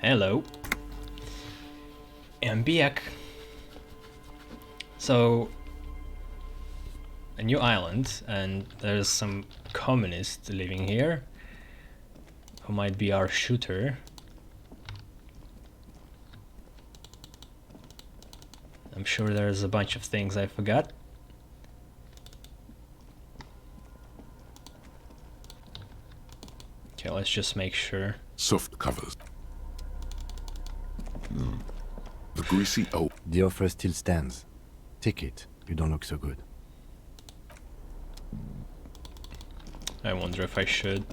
Hello. I'm back. So, a new island, and there's some communist living here who might be our shooter. I'm sure there's a bunch of things I forgot. Okay, let's just make sure. Soft covers. The greasy oak. The offer still stands. Take it. You don't look so good. I wonder if I should.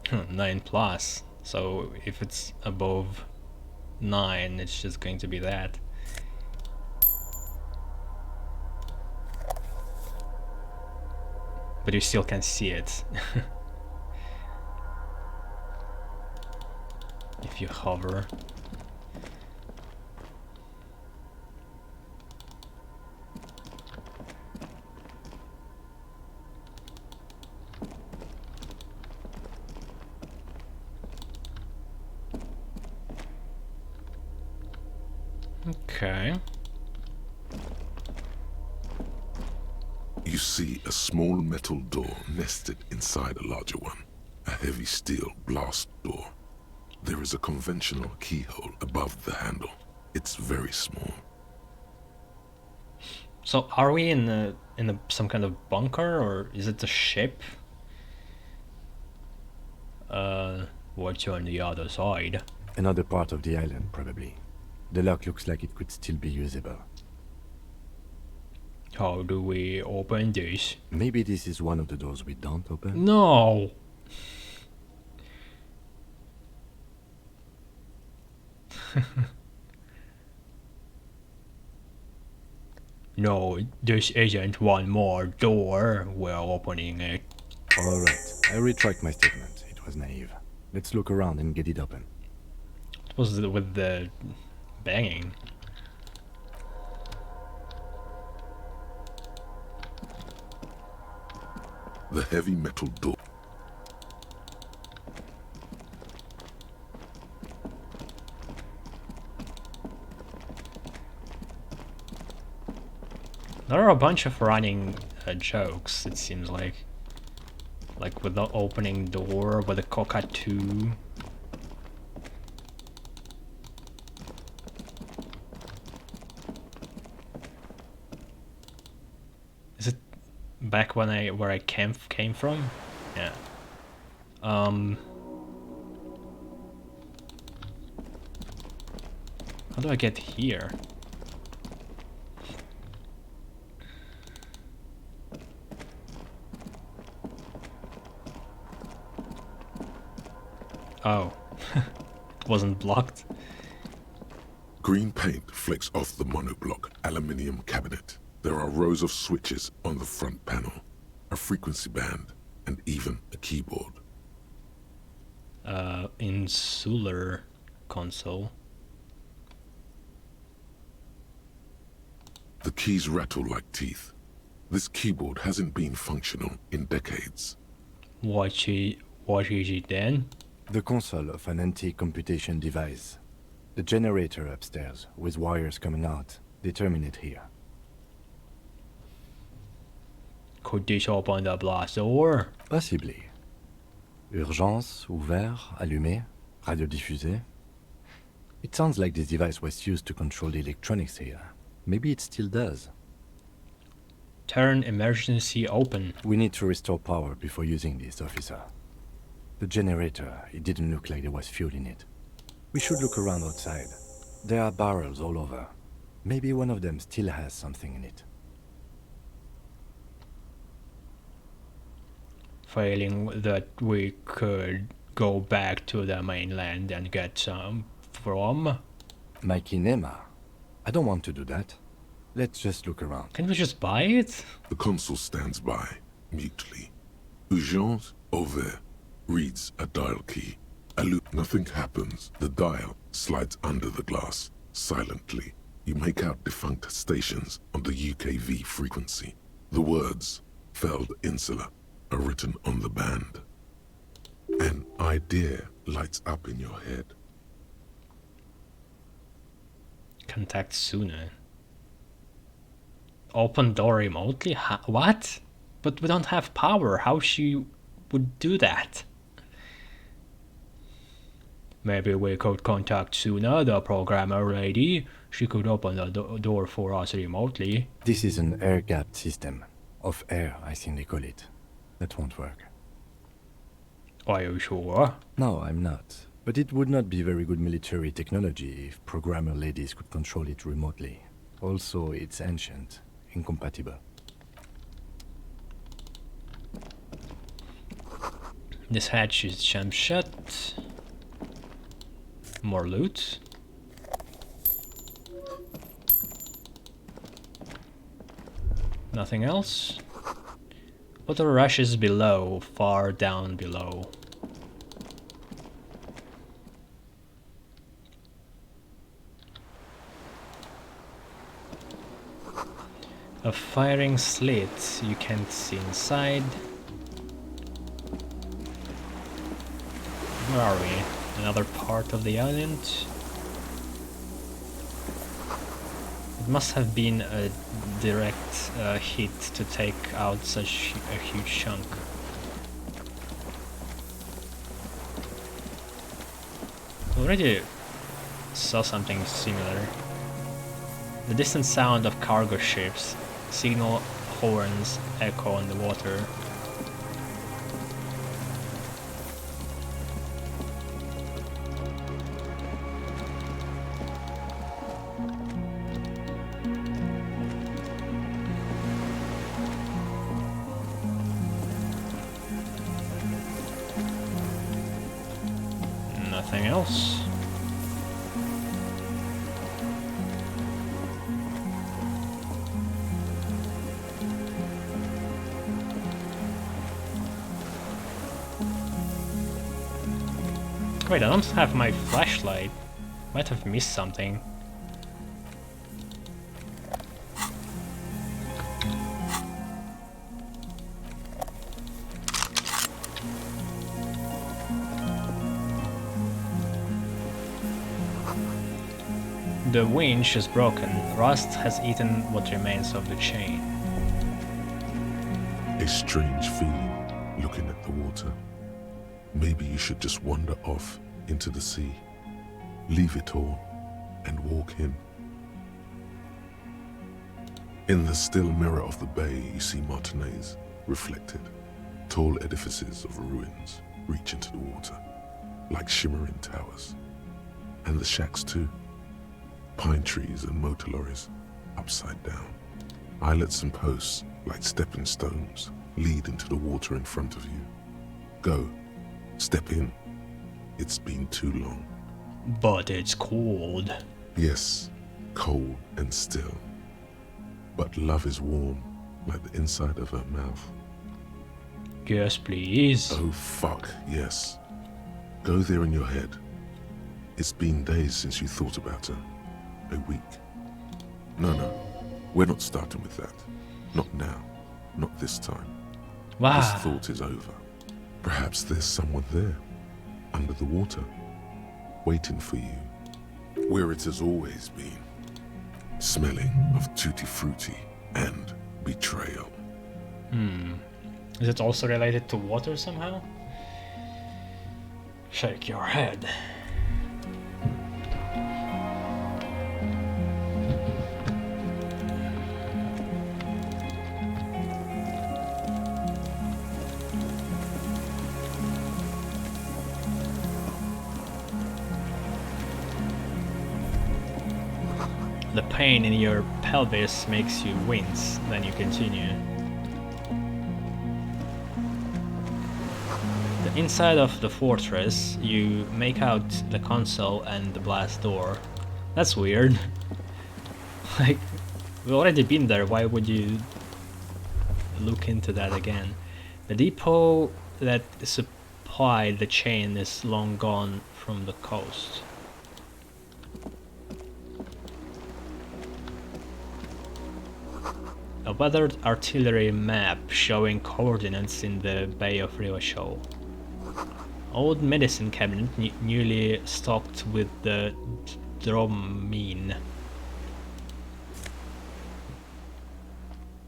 Hmm, 9+. So if it's above 9, it's just going to be that. But you still can see it. If you hover. Okay. You see a small metal door nested inside a larger one. A heavy steel blast door. There is a conventional keyhole above the handle. It's very small. So are we in some kind of bunker, or is it a ship? What's on the other side? Another part of the island, probably. The lock looks like it could still be usable. How do we open this? Maybe this is one of the doors we don't open? No! No, this isn't one more door. We're opening it. Alright, I retract my statement. It was naive. Let's look around and get it open. What was it with the banging? The heavy metal door. There are a bunch of running jokes, it seems like. Like with the opening door, with the cockatoo. Is it back when where I came from? Yeah. How do I get here? Oh, it wasn't blocked. Green paint flecks off the monoblock aluminium cabinet. There are rows of switches on the front panel, a frequency band, and even a keyboard. Insular console. The keys rattle like teeth. This keyboard hasn't been functional in decades. What is it then? The console of an anti-computation device. The generator upstairs, with wires coming out, they terminate here. Could this open the blast door? Possibly. Urgence, ouvert, allumé, radiodiffusé. It sounds like this device was used to control the electronics here. Maybe it still does. Turn emergency open. We need to restore power before using this, officer. The generator, it didn't look like there was fuel in it. We should look around outside. There are barrels all over. Maybe one of them still has something in it. Failing that, we could go back to the mainland and get some from... My kinema. I don't want to do that. Let's just look around. Can we just buy it? The console stands by, mutely. Urgence, ouvert, reads a dial key. Nothing happens. The dial slides under the glass, silently. You make out defunct stations on the UKV frequency. The words, Feld Insula, are written on the band. An idea lights up in your head. Contact sooner. Open door remotely? What? But we don't have power. How she would do that? Maybe we could contact Suna, the programmer lady. She could open the door for us remotely. This is an air-gapped system. Of air, I think they call it. That won't work. Are you sure? No, I'm not. But it would not be very good military technology if programmer ladies could control it remotely. Also, it's ancient. Incompatible. This hatch is jammed shut. More loot. Nothing else. Water rushes below, far down below. A firing slit, you can't see inside. Where are we? Another part of the island? It must have been a direct hit to take out such a huge chunk. Already saw something similar. The distant sound of cargo ships, signal horns echo on the water. Nothing else. Wait, I don't have my flashlight. Might have missed something. The winch is broken. Rust has eaten what remains of the chain. A strange feeling looking at the water. Maybe you should just wander off into the sea, leave it all, and walk in. In the still mirror of the bay, you see Martinez reflected. Tall edifices of ruins reach into the water, like shimmering towers. And the shacks too. Pine trees and motor lorries, upside down. Islets and posts, like stepping stones, lead into the water in front of you. Go. Step in. It's been too long. But it's cold. Yes, cold and still. But love is warm, like the inside of her mouth. Yes, please. Oh fuck, yes. Go there in your head. It's been days since you thought about her. A week. No, we're not starting with that. Not now. Not this time. Wow. This thought is over. Perhaps there's someone there, under the water, waiting for you, where it has always been, smelling of tutti frutti and betrayal. Is it also related to water somehow? Shake your head. The pain in your pelvis makes you wince, then you continue. The inside of the fortress, you make out the console and the blast door. That's weird. Like, we've already been there, why would you look into that again? The depot that supplied the chain is long gone from the coast. A weathered artillery map showing coordinates in the Bay of Riosho. Old medicine cabinet newly stocked with the dromine.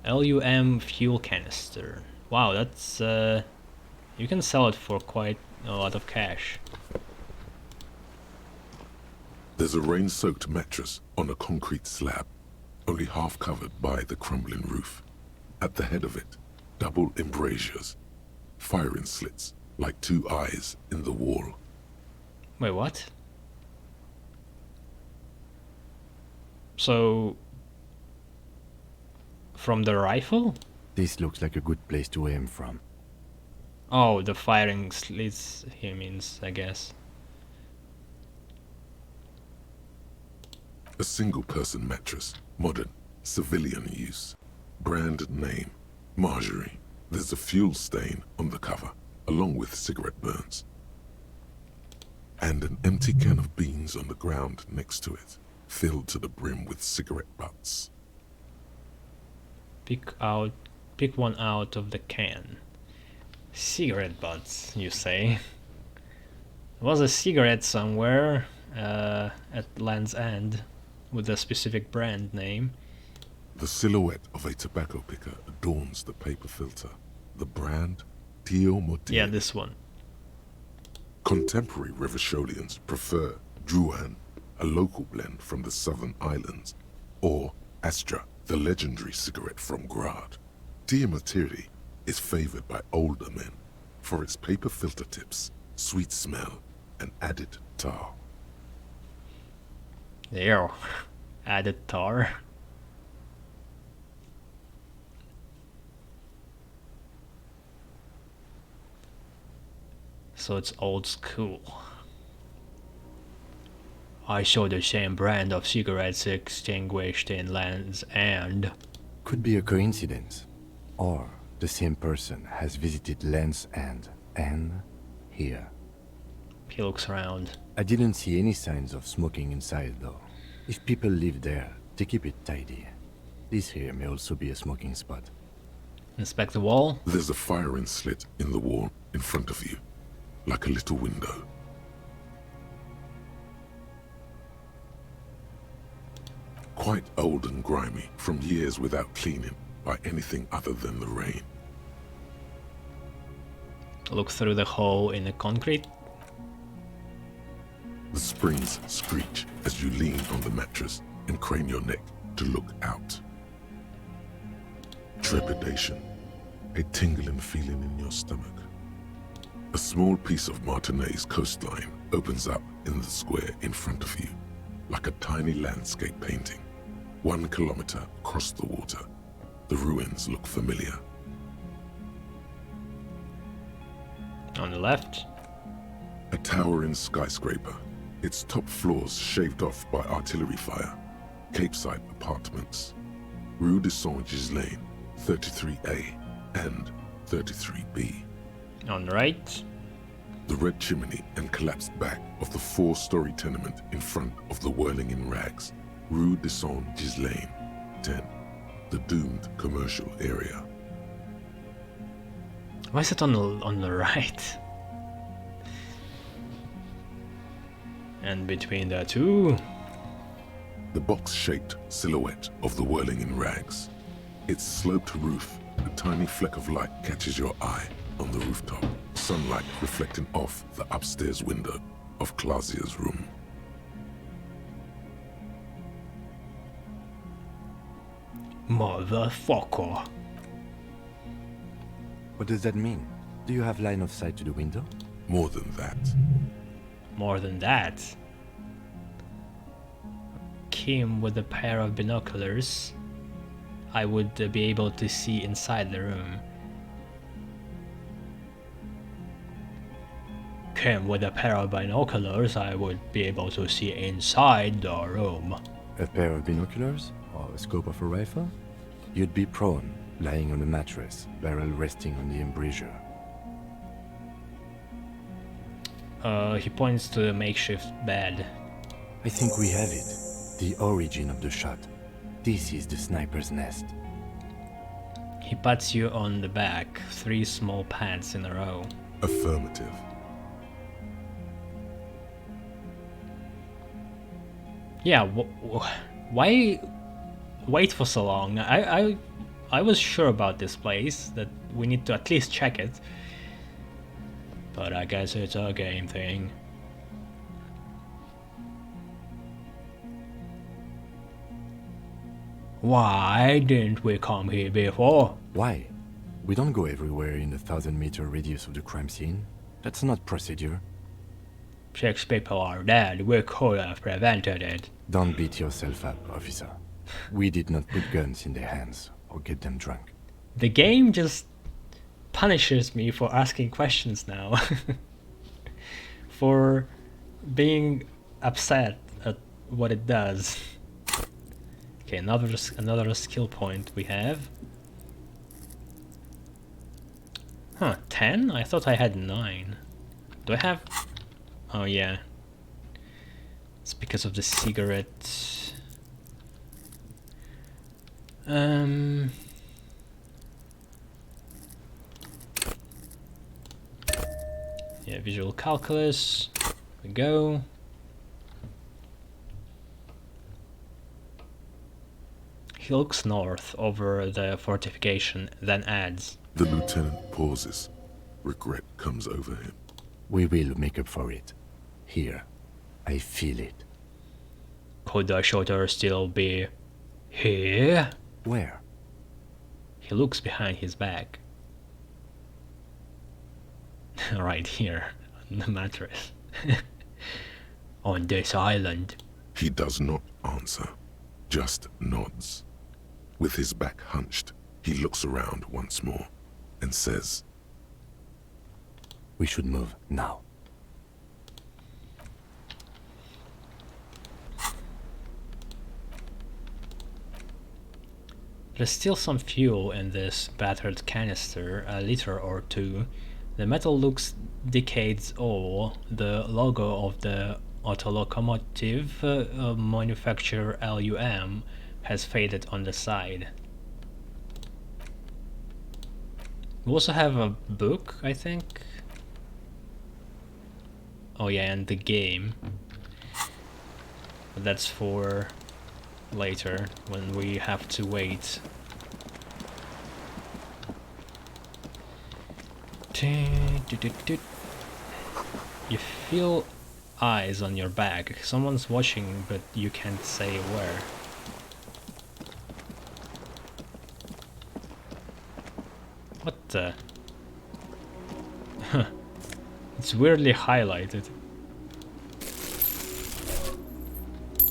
LUM fuel canister. Wow, that's you can sell it for quite a lot of cash. There's a rain-soaked mattress on a concrete slab, only half covered by the crumbling roof. At the head of it, double embrasures, firing slits like two eyes in the wall. Wait, what? So, from the rifle? This looks like a good place to aim from. Oh, the firing slits he means, I guess. A single-person mattress, modern, civilian use. Brand name, Marjorie. There's a fuel stain on the cover, along with cigarette burns. And an empty can of beans on the ground next to it, filled to the brim with cigarette butts. Pick one out of the can. Cigarette butts, you say? There was a cigarette somewhere at Land's End with a specific brand name. The silhouette of a tobacco picker adorns the paper filter. The brand, Tio Motir. Yeah, this one. Contemporary Revacholians prefer Druan, a local blend from the southern islands, or Astra, the legendary cigarette from Grad. Tio Motir is favored by older men for its paper filter tips, sweet smell, and added tar. There. Added tar. So it's old school. I saw the same brand of cigarettes extinguished in Land's End. Could be a coincidence. Or the same person has visited Land's End and here. He looks around. I didn't see any signs of smoking inside though. If people live there, they keep it tidy. This here may also be a smoking spot. Inspect the wall. There's a firing slit in the wall in front of you, like a little window. Quite old and grimy from years without cleaning by anything other than the rain. Look through the hole in the concrete. The springs screech as you lean on the mattress and crane your neck to look out. Trepidation, a tingling feeling in your stomach. A small piece of Martinez coastline opens up in the square in front of you, like a tiny landscape painting. 1 kilometer across the water, the ruins look familiar. On the left. A towering skyscraper, its top floors shaved off by artillery fire. Capeside apartments. Rue de Saint-Ghislain, 33A and 33B. On the right. The red chimney and collapsed back of the 4-story tenement in front of the whirling in rags. Rue de Saint-Ghislain, 10. The doomed commercial area. Why is it on the right? And between the two. The box-shaped silhouette of the whirling in rags. Its sloped roof, a tiny fleck of light catches your eye on the rooftop. Sunlight reflecting off the upstairs window of Clausia's room. Motherfucker. What does that mean? Do you have line of sight to the window? More than that. More than that. Kim with a pair of binoculars, I would be able to see inside the room. Kim with a pair of binoculars, I would be able to see inside the room. A pair of binoculars? Or a scope of a rifle? You'd be prone, lying on a mattress, barrel resting on the embrasure. He points to the makeshift bed. I think we have it. The origin of the shot. This is the sniper's nest. He pats you on the back, 3 small pats in a row. Affirmative. Yeah, why wait for so long? I was sure about this place, that we need to at least check it. But I guess it's a game thing. Why didn't we come here before? Why? We don't go everywhere in a 1,000-meter radius of the crime scene. That's not procedure. 6 people are dead, we could have prevented it. Don't beat yourself up, officer. We did not put guns in their hands or get them drunk. The game just punishes me for asking questions now. For being upset at what it does. Okay, another skill point we have. Huh, 10? I thought I had 9. Do I have... Oh yeah. It's because of the cigarette. Yeah, visual calculus. We go. He looks north over the fortification, then adds. The lieutenant pauses. Regret comes over him. We will make up for it. Here. I feel it. Could the shooter still be here? Where? He looks behind his back. Right here, on the mattress. On this island. He does not answer, just nods. With his back hunched, he looks around once more and says, We should move now. There's still some fuel in this battered canister, a liter or 2. The metal looks decades old. The logo of the autolocomotive manufacturer Elysium has faded on the side. We also have a book, I think. Oh yeah, and the game. But that's for later, when we have to wait. You feel eyes on your back. Someone's watching, but you can't say where. What the? Huh. It's weirdly highlighted.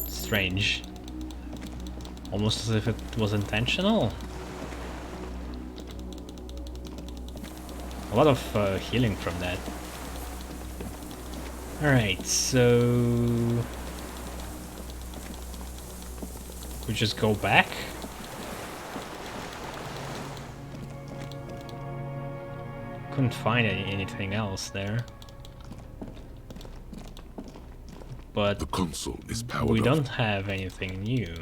Strange. Almost as if it was intentional. A lot of healing from that. Alright, so... we just go back? Couldn't find anything else there. But the console is powered we off. don't have anything new.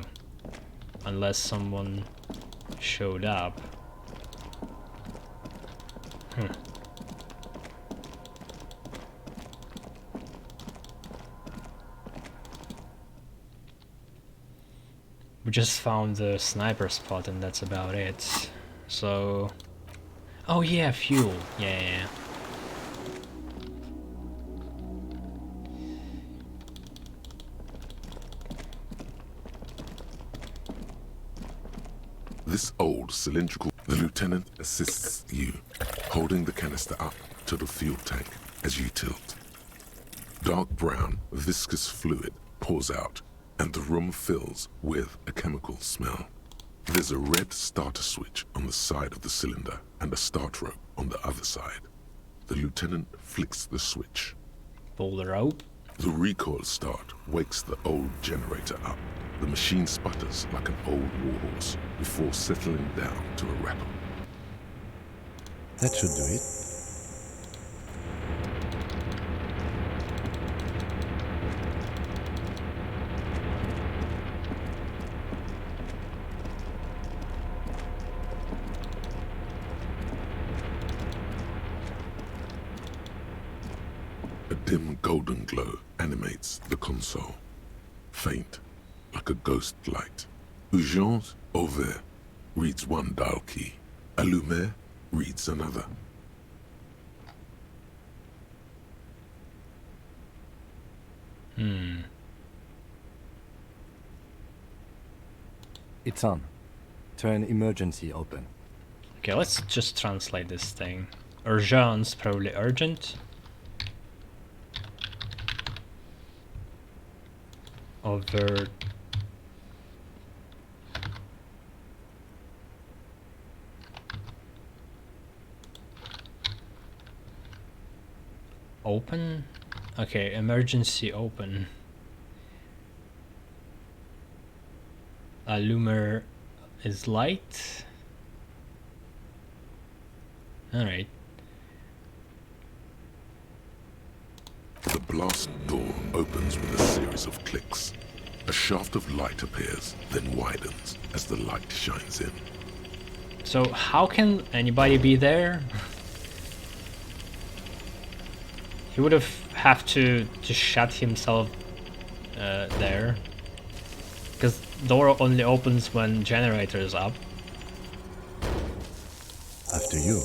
Unless someone showed up. We just found the sniper spot and that's about it. So... oh yeah, fuel. Yeah. This old cylindrical... The lieutenant assists you, holding the canister up to the fuel tank as you tilt. Dark brown, viscous fluid pours out, and the room fills with a chemical smell. There's a red starter switch on the side of the cylinder and a start rope on the other side. The lieutenant flicks the switch. Pull the rope. The recoil start wakes the old generator up. The machine sputters like an old warhorse before settling down to a rattle. That should do it. dim golden glow animates the console. Faint, like a ghost light. Urgence ouvert reads one dial key. Allumer reads another. It's on. Turn emergency open. Okay, let's just translate this thing. Urgence, probably urgent. Over. Open? Okay, emergency open. Allumer is light. Alright. The blast door opens with a series of clicks. A shaft of light appears, then widens as the light shines in. So how can anybody be there? He would have to shut himself there. Because door only opens when generator is up. After you.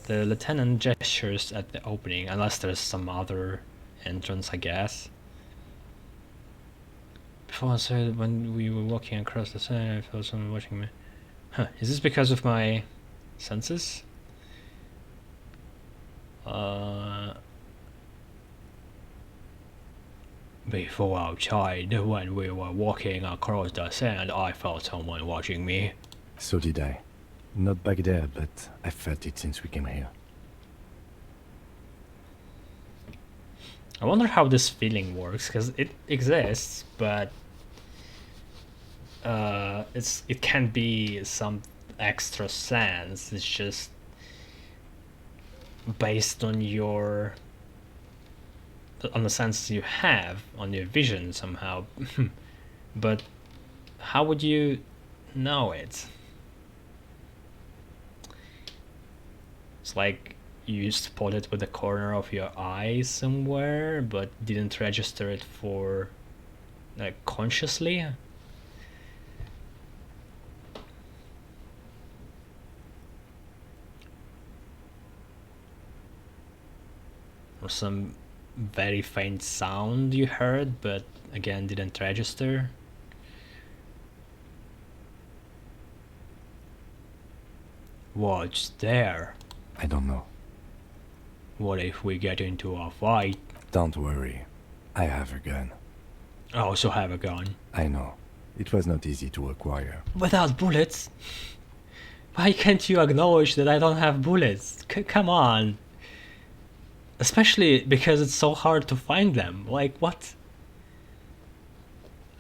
The lieutenant gestures at the opening, unless there's some other entrance, I guess. Before I said when we were walking across the sand, I felt someone watching me. Huh, is this because of my senses? Before outside, when we were walking across the sand, I felt someone watching me. So did I. Not back there, but I felt it since we came here. I wonder how this feeling works, because it exists, but it can be some extra sense. It's just based on the sense you have, on your vision somehow. But how would you know it? It's like you spot it with the corner of your eye somewhere, but didn't register it for, like, consciously. Or some very faint sound you heard, but again didn't register. What's there? I don't know. What if we get into a fight? Don't worry. I have a gun. I also have a gun. I know. It was not easy to acquire. Without bullets? Why can't you acknowledge that I don't have bullets? Come on. Especially because it's so hard to find them. Like, what?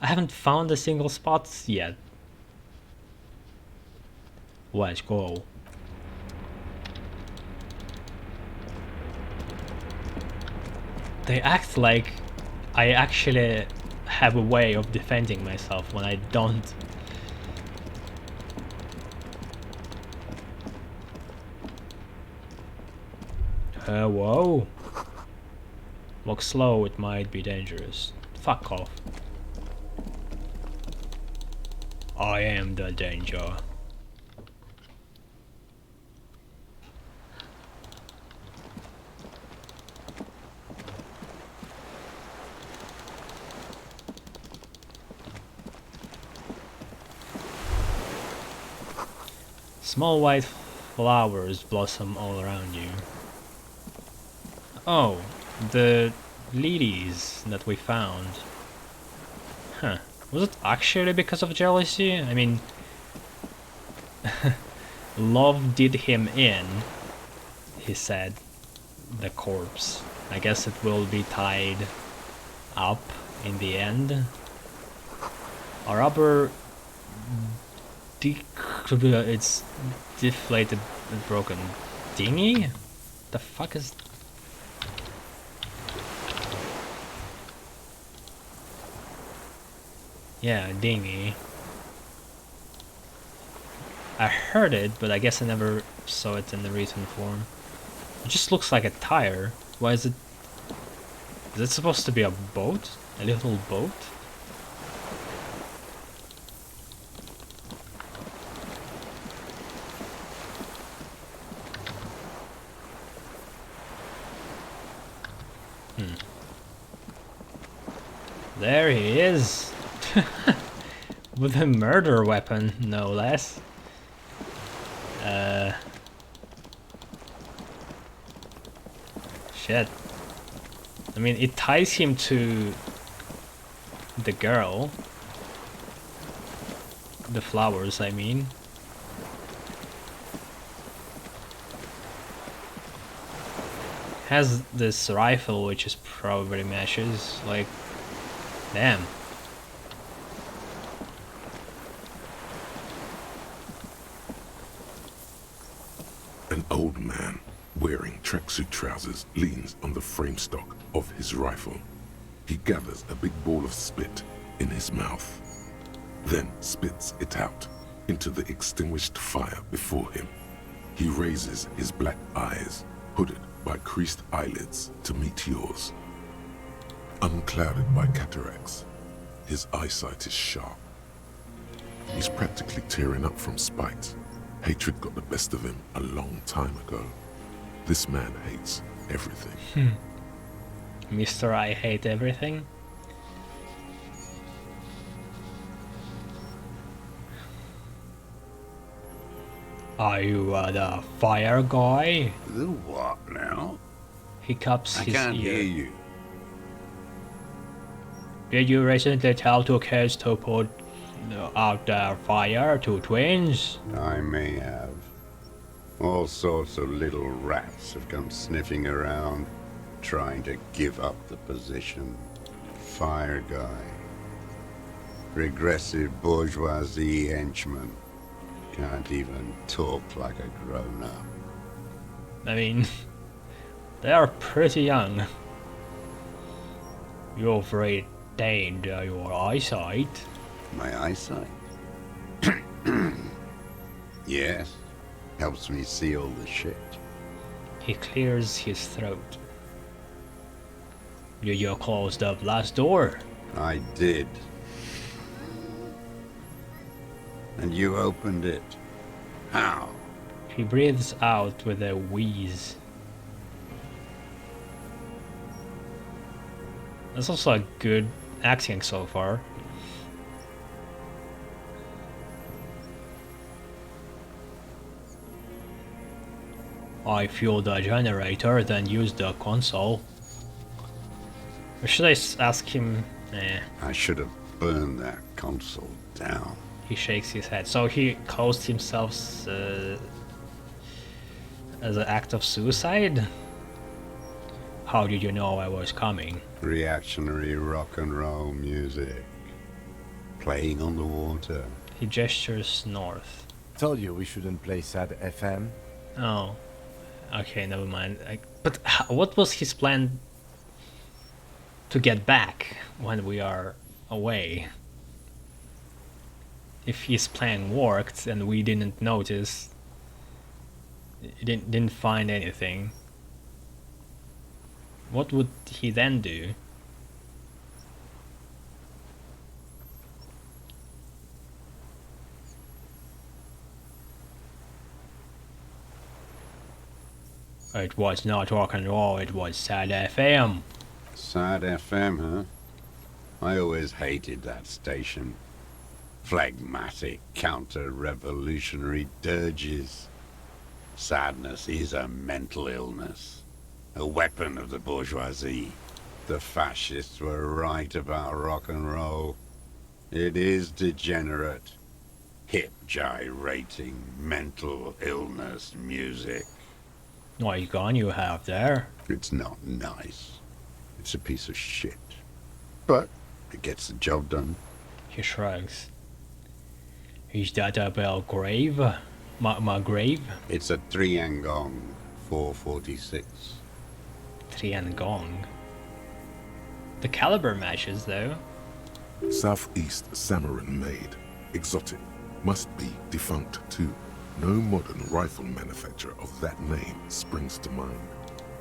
I haven't found a single spot yet. Let's go. They act like I actually have a way of defending myself when I don't. Whoa. Walk slow, it might be dangerous. Fuck off. I am the danger. Small white flowers blossom all around you. Oh, the lilies that we found. Huh. Was it actually because of jealousy? I mean, love did him in, he said. The corpse. I guess it will be tied up in the end. A rubber it's deflated and broken. Dinghy? The fuck is... Yeah, dinghy. I heard it, but I guess I never saw it in the written form. It just looks like a tire. Why is it Is it supposed to be a boat? A little boat? There he is! With a murder weapon, no less. Shit. I mean, it ties him to the girl. The flowers, I mean. Has this rifle, which is probably matches, like, damn. An old man wearing tracksuit trousers leans on the frame stock of his rifle. He gathers a big ball of spit in his mouth, then spits it out into the extinguished fire before him. He raises his black eyes, hooded by creased eyelids, to meet yours. Unclouded by cataracts, his eyesight is sharp. He's practically tearing up from spite. Hatred got the best of him a long time ago. This man hates everything. Mr. I hate everything. Are you the fire guy? The what now? He cups I his can't ear. hear you. Did you recently tell two kids to put out their fire to twins? I may have. All sorts of little rats have come sniffing around, trying to give up the position. Fire guy. Regressive bourgeoisie henchman. Can't even talk like a grown-up. I mean, they are pretty young. You've retained your eyesight. My eyesight? Yes. Helps me see all the shit. He clears his throat. You closed the blast door. I did. And you opened it. How? He breathes out with a wheeze. That's also a good acting so far. I fuel the generator, then use the console. Or should I ask him? I should have burned that console down. He shakes his head. So he closed himself as an act of suicide? How did you know I was coming? Reactionary rock and roll music. Playing on the water. He gestures north. Told you we shouldn't play sad FM. Oh. Okay, never mind. But what was his plan to get back when we are away? If his plan worked and we didn't notice, didn't find anything, what would he then do? It was not rock and roll, it was sad FM. Sad FM, huh? I always hated that station. Phlegmatic, counter-revolutionary dirges. Sadness is a mental illness. A weapon of the bourgeoisie. The fascists were right about rock and roll. It is degenerate. Hip gyrating, mental illness music. What gun you have there? It's not nice. It's a piece of shit. But it gets the job done. He shrugs. Is that a bell grave? My grave? It's a Triangong 446. Triangong. The caliber matches though. Southeast Samaran made. Exotic. Must be defunct too. No modern rifle manufacturer of that name springs to mind.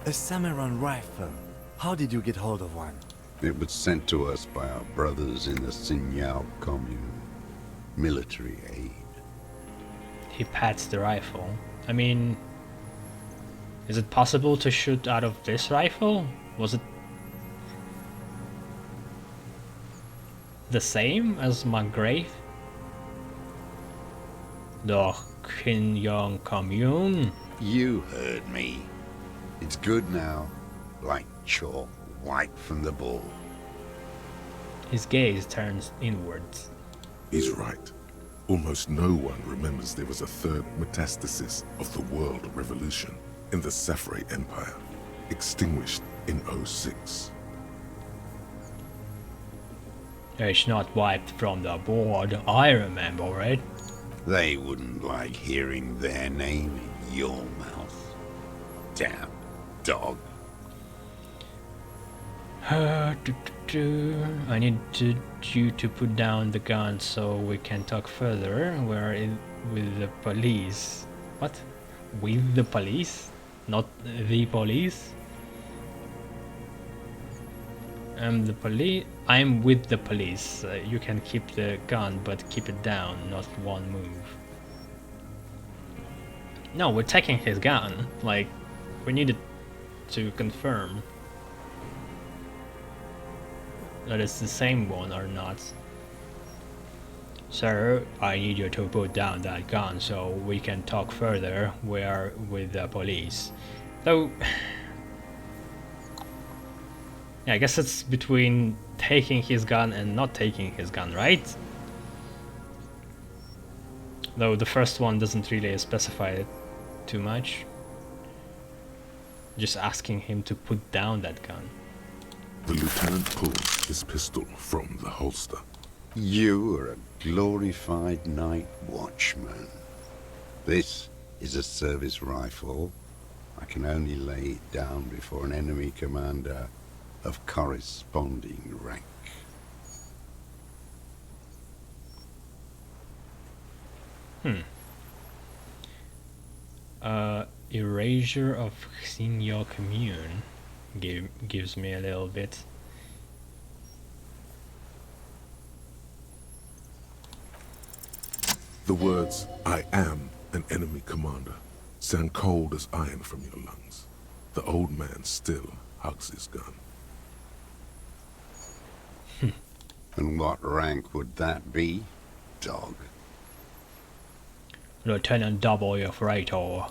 A Samaran rifle. How did you get hold of one? It was sent to us by our brothers in the Signal commune. Military aid. He pats the rifle. I mean, is it possible to shoot out of this rifle? Was it the same as my grave? The Insulindian Commune? You heard me. It's good now. Like chalk wiped from the board. His gaze turns inwards. He's right. Almost no one remembers there was a third metastasis of the world revolution in the Saffrey Empire, extinguished in '06. It's not wiped from the board, I remember it. They wouldn't like hearing their name in your mouth. Damn dog. I need you to put down the gun so we can talk further. We're with the police. What? With the police? Not the police? I'm the police. I'm with the police. You can keep the gun, but keep it down, not one move. No, we're taking his gun. Like, we needed to confirm that it's the same one or not. Sir, I need you to put down that gun so we can talk further. We are with the police. Though, yeah, I guess it's between taking his gun and not taking his gun, right? Though the first one doesn't really specify it too much. Just asking him to put down that gun. The lieutenant pulled his pistol from the holster. You are a glorified night watchman. This is a service rifle. I can only lay it down before an enemy commander of corresponding rank. Erasure of Senior Commune gives me a little bit. The words, "I am an enemy commander," sound cold as iron from your lungs. The old man still hugs his gun. And what rank would that be, dog? Lieutenant W. Freighter.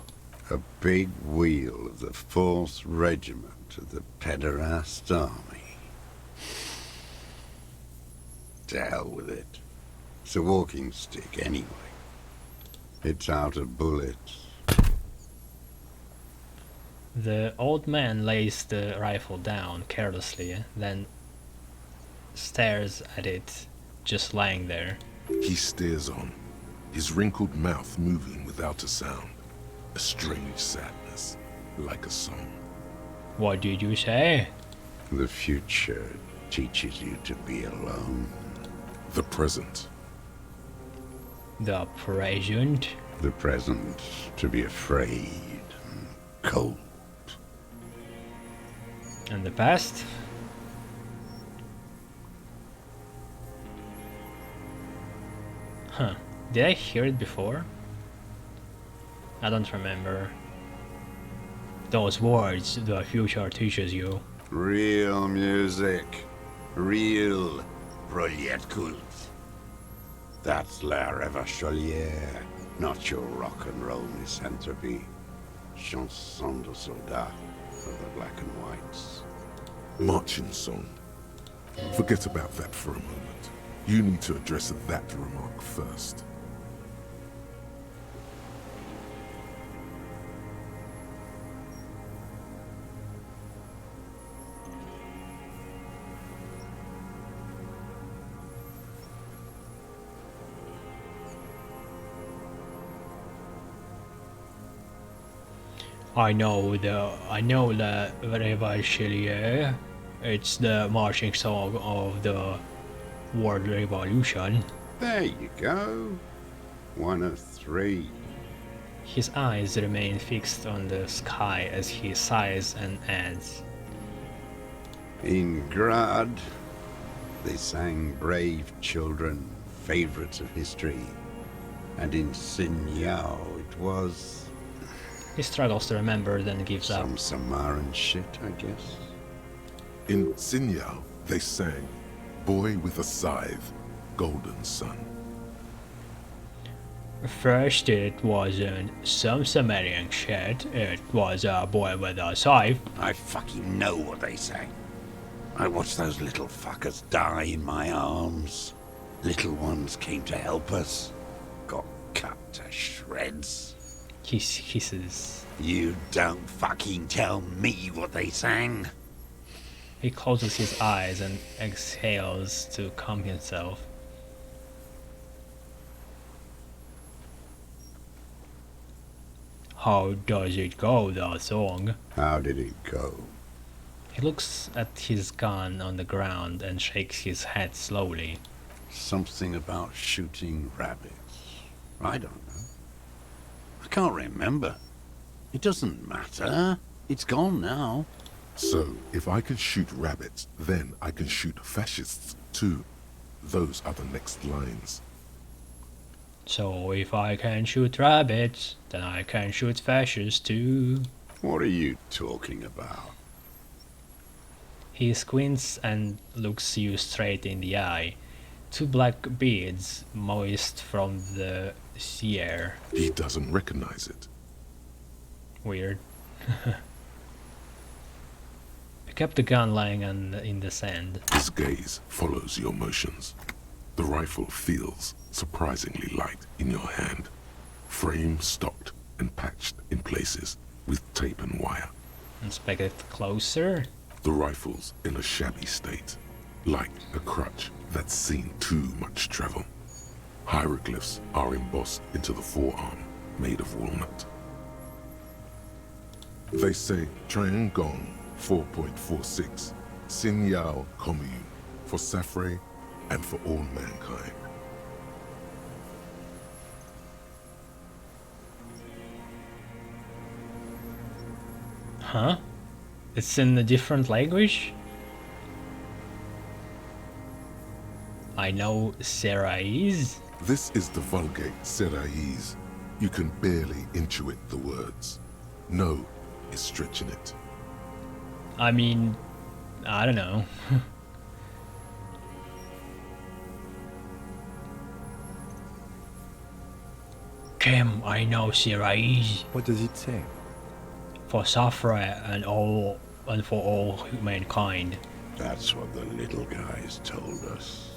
A big wheel of the 4th Regiment of the Pederast Army. To hell with it. It's a walking stick anyway. It's out of bullets. The old man lays the rifle down carelessly, then stares at it, just lying there. He stares on, his wrinkled mouth moving without a sound. A strange sadness, like a song. What did you say? The future teaches you to be alone. The present. The present? The present to be afraid and cold. And the past? Huh. Did I hear it before? I don't remember. Those words the future teaches you. Real music. Real Brilliant cult. That's La Revacholière, not your rock and roll misanthropy. Chanson de soldat for the black and whites. Marching song. Forget about that for a moment. You need to address that remark first. I know La Revacholière. It's the marching song of the World Revolution. There you go. 1 of 3. His eyes remain fixed on the sky as he sighs and adds, In Grad, they sang brave children, favorites of history. And in Sinyao, it was He struggles to remember, then gives up. some Samaran shit, I guess. In Sinyao, they sang, Boy with a Scythe, Golden Sun. First it wasn't some Sumerian shit, it was a boy with a scythe. I fucking know what they sang. I watched those little fuckers die in my arms. Little ones came to help us. Got cut to shreds. Hisses. You don't fucking tell me what they sang. He closes his eyes and exhales to calm himself. How does it go, the song? How did it go? He looks at his gun on the ground and shakes his head slowly. Something about shooting rabbits. I don't know. I can't remember. It doesn't matter. It's gone now. So, if I can shoot rabbits, then I can shoot fascists too. Those are the next lines. So if I can shoot rabbits, then I can shoot fascists too. What are you talking about? He squints and looks you straight in the eye. Two black beads, moist from the sea air. He doesn't recognize it. Weird. Pick up the gun lying in the sand. His gaze follows your motions. The rifle feels surprisingly light in your hand. Frame stocked and patched in places with tape and wire. Inspect it closer. The rifle's in a shabby state, like a crutch that's seen too much travel. Hieroglyphs are embossed into the forearm, made of walnut. They say Triangong 4.46, Sin Yao Commune, for Safre and for all mankind. Huh? It's in a different language? I know Seraise. This is the Vulgate Seraise. You can barely intuit the words. No is stretching it. I mean, I don't know. Kim, I know Seraise. What does it say? For Safra and for all mankind. That's what the little guys told us.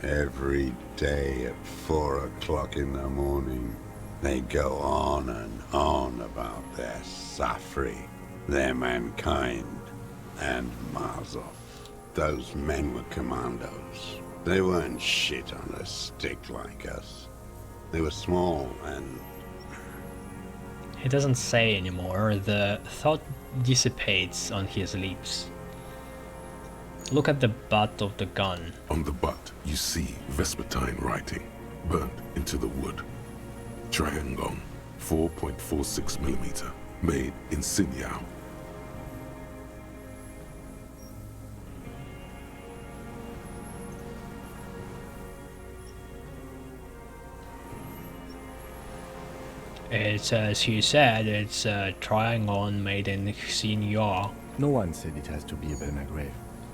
Every day at 4 o'clock in the morning, they go on and on about their Safri, their mankind, and Mazov. Those men were commandos. They weren't shit on a stick like us. They were small and... He doesn't say anymore, the thought dissipates on his lips. Look at the butt of the gun. On the butt, you see Vespertine writing, burnt into the wood. Triangong 4.46mm, made in Sinyao. It's as he said, it's a triangle made in Xinhua. No one said it has to be a Belmagrave.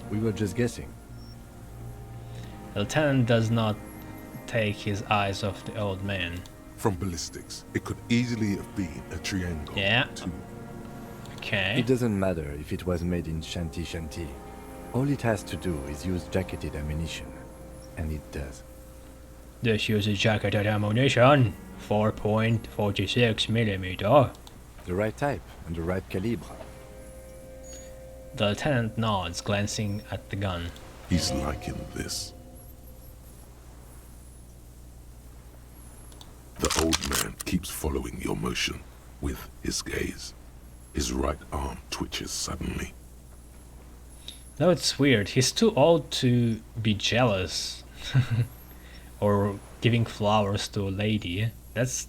We were just guessing. The lieutenant does not take his eyes off the old man. From ballistics, it could easily have been a triangle. Yeah. Too. Okay. It doesn't matter if it was made in Shanti Shanti. All it has to do is use jacketed ammunition. And it does. This uses jacketed ammunition. 4.46mm. The right type and the right calibre. The lieutenant nods, glancing at the gun. He's liking this. The old man keeps following your motion with his gaze. His right arm twitches suddenly. No, it's weird. He's too old to be jealous. Or giving flowers to a lady. That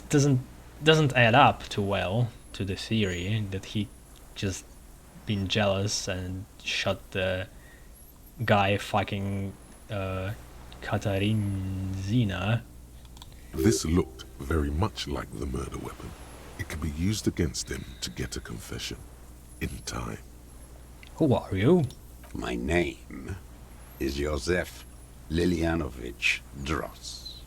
doesn't add up too well to the theory that he just been jealous and shot the guy fucking Katarinzina. This looked very much like the murder weapon. It could be used against him to get a confession. In time. Who are you? My name is Josef Lilianovich Dross,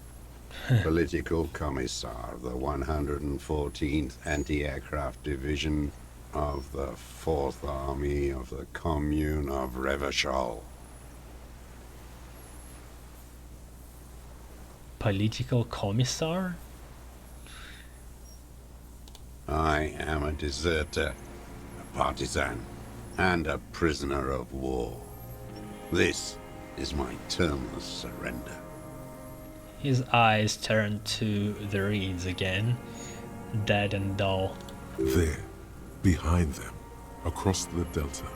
Political Commissar of the 114th Anti-Aircraft Division of the 4th Army of the Commune of Revachol. Political commissar? I am a deserter, a partisan, and a prisoner of war. This is my termless surrender. His eyes turned to the reeds again, dead and dull. There, behind them, across the delta,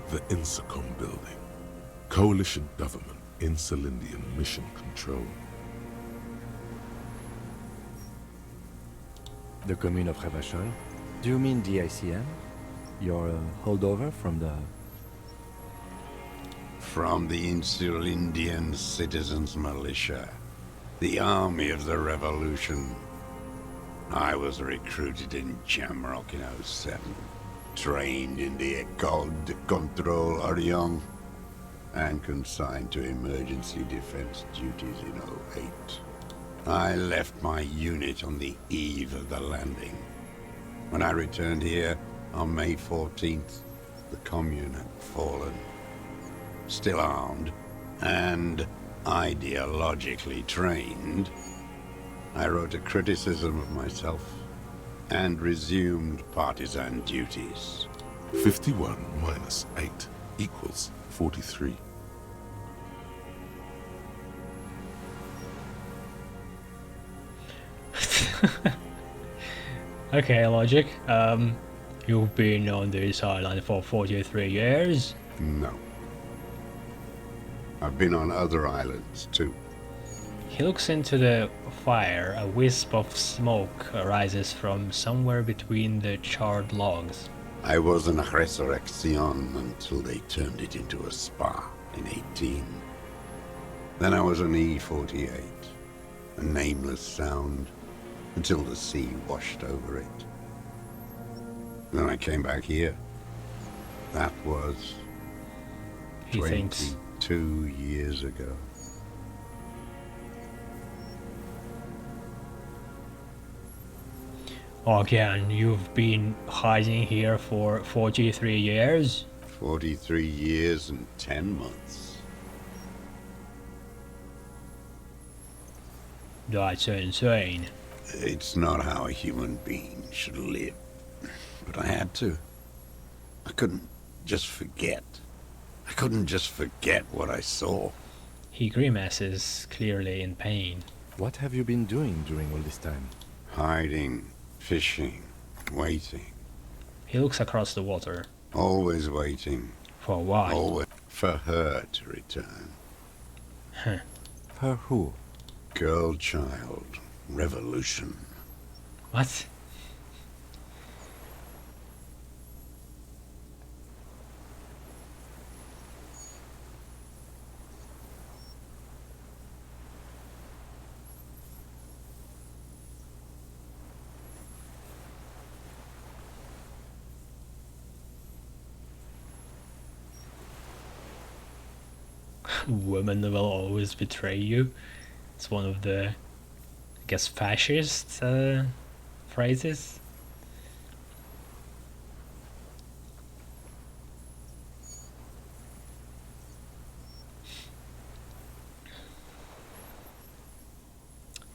the Insacom building. Coalition government, Insulindian mission control. The commune of Revachol? Do you mean the ICM? Your holdover from the... From the Insulindian Citizens Militia, the army of the revolution. I was recruited in Jamrock in 07, trained in the École de Contrôle Orient, and consigned to emergency defense duties in 08. I left my unit on the eve of the landing. When I returned here on May 14th, the commune had fallen. Still armed and ideologically trained, I wrote a criticism of myself and resumed partisan duties. 51 minus 8 equals 43. Okay, logic. You've been on this island for 43 years? No. I've been on other islands too. He looks into the fire. A wisp of smoke arises from somewhere between the charred logs. I was an resurrection until they turned it into a spa in 18. Then I was an E-48, a nameless sound, until the sea washed over it. Then I came back here. That was He thinks. 22 years ago. Again, you've been hiding here for 43 years? 43 years and 10 months. That's insane. It's not how a human being should live. But I had to. I couldn't just forget. I couldn't just forget what I saw. He grimaces, clearly in pain. What have you been doing during all this time? Hiding, fishing, waiting. He looks across the water. Always waiting. For what? Always for her to return. Huh. Her who? Girl, child, revolution. What? Women will always betray you. It's one of the, I guess, fascist phrases.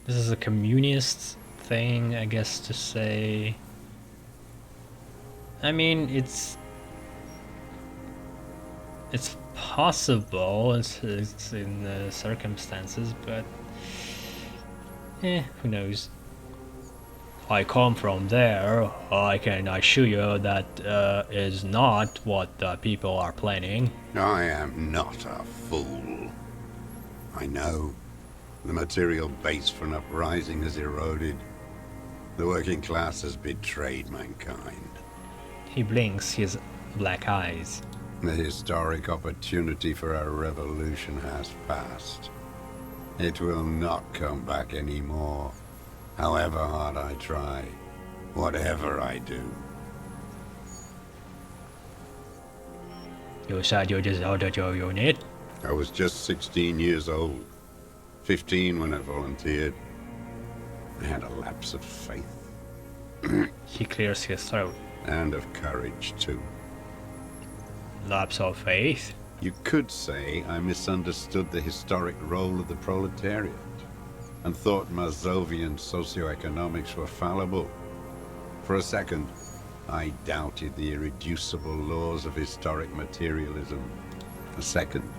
This is a communist thing, I guess, to say. I mean, it's possible, it's in the circumstances, but who knows. I come from there. I can assure you that is not what the people are planning. I am not a fool. I know. The material base for an uprising has eroded. The working class has betrayed mankind. He blinks his black eyes. The historic opportunity for a revolution has passed. It will not come back anymore, however hard I try, whatever I do. You said you just ordered your unit? I was just 16 years old, 15 when I volunteered. I had a lapse of faith. He clears his throat. And of courage, too. Lapse of faith? You could say I misunderstood the historic role of the proletariat and thought Mazovian socioeconomics were fallible. For a second, I doubted the irreducible laws of historic materialism. A second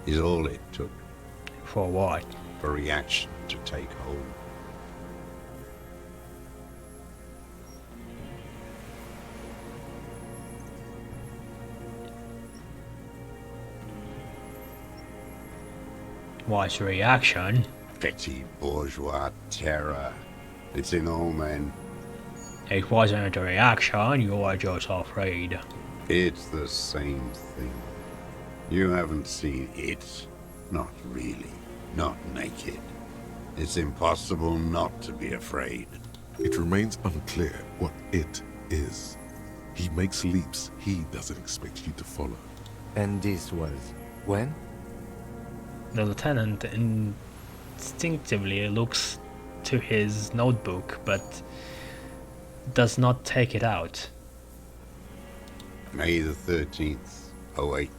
is all it took For what? for reaction to take hold. What's reaction? Petty bourgeois terror. It's in all men. It wasn't a reaction, you were just afraid. It's the same thing. You haven't seen it. Not really. Not naked. It's impossible not to be afraid. It remains unclear what it is. He makes leaps he doesn't expect you to follow. And this was when? The lieutenant instinctively looks to his notebook, but does not take it out. May the 13th, 08,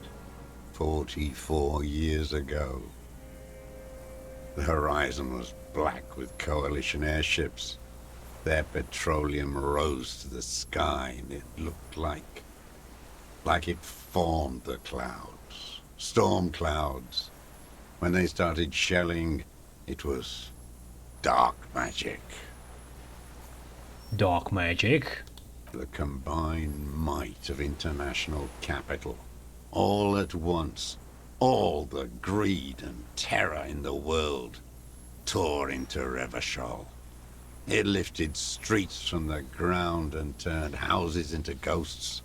44 years ago. The horizon was black with coalition airships. Their petroleum rose to the sky, and it looked like it formed the clouds. Storm clouds. When they started shelling, it was dark magic. Dark magic? The combined might of international capital. All at once, all the greed and terror in the world tore into Revachol. It lifted streets from the ground and turned houses into ghosts.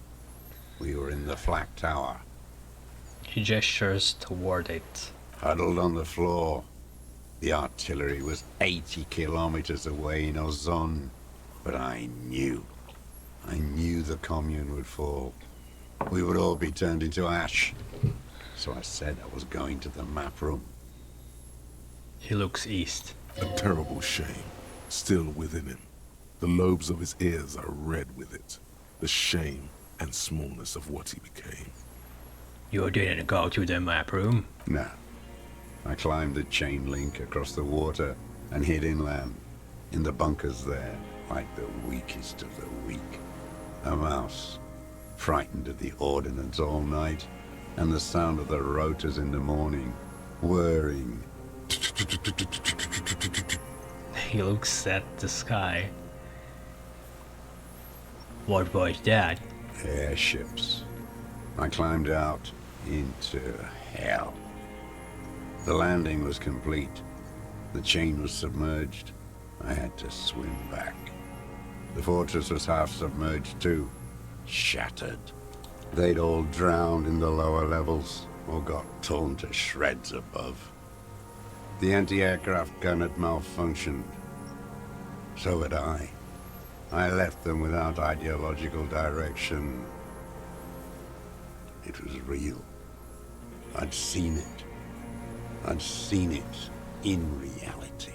We were in the flak tower, He gestures toward it. huddled on the floor. The artillery was 80 kilometers away in Ozon, but I knew the commune would fall. We would all be turned into ash. So I said I was going to the map room. He looks east. A terrible shame, still within him. The lobes of his ears are red with it. The shame and smallness of what he became. You didn't go to the map room? No. I climbed the chain link across the water and hid inland, in the bunkers there, like the weakest of the weak. A mouse, frightened of the ordnance all night, and the sound of the rotors in the morning, whirring. He looks at the sky. What was that? Airships. I climbed out into hell. The landing was complete. The chain was submerged. I had to swim back. The fortress was half submerged too, shattered. They'd all drowned in the lower levels, or got torn to shreds above. The anti-aircraft gun had malfunctioned. So had I. I left them without ideological direction. It was real. I'd seen it. I'd seen it in reality.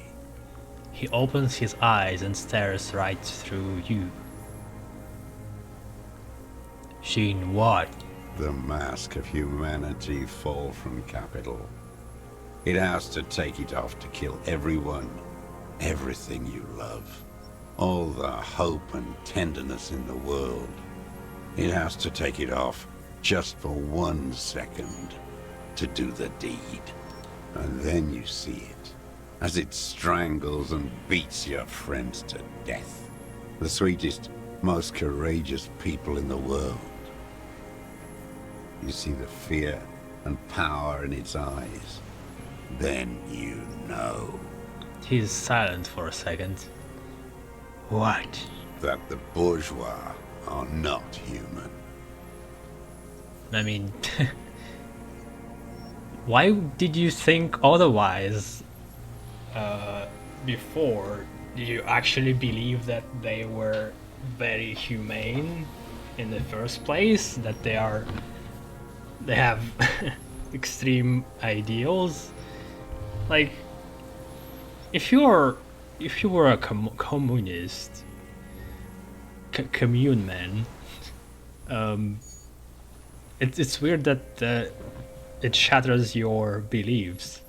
He opens his eyes and stares right through you. Seen what? The mask of humanity fall from capital. It has to take it off to kill everyone, everything you love. All the hope and tenderness in the world. It has to take it off just for 1 second to do the deed. And then you see it, as it strangles and beats your friends to death. The sweetest, most courageous people in the world. You see the fear and power in its eyes. Then you know. He's silent for a second. What? That the bourgeois are not human. I mean, why did you think otherwise before? Did you actually believe that they were very humane in the first place? That they have extreme ideals? Like, if you were a communist, commune man, it's weird that it shatters your beliefs.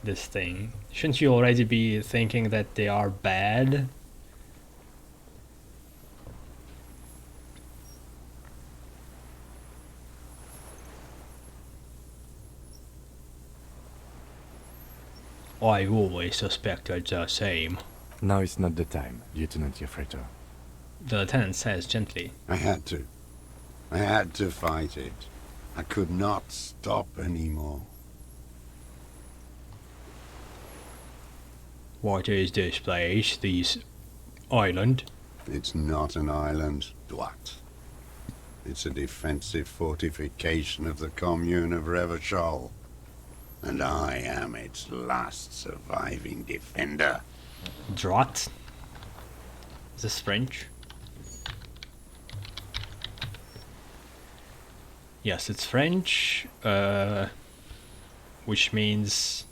This thing, shouldn't you already be thinking that they are bad? I always suspected the same. Now is not the time, Lieutenant Yefreto. The lieutenant says gently. I had to. I had to fight it. I could not stop anymore. What is this place, this island? It's not an island, Dwight. It's a defensive fortification of the commune of Revachol. And I am its last surviving defender. Drot? Is this French? Yes, it's French, which means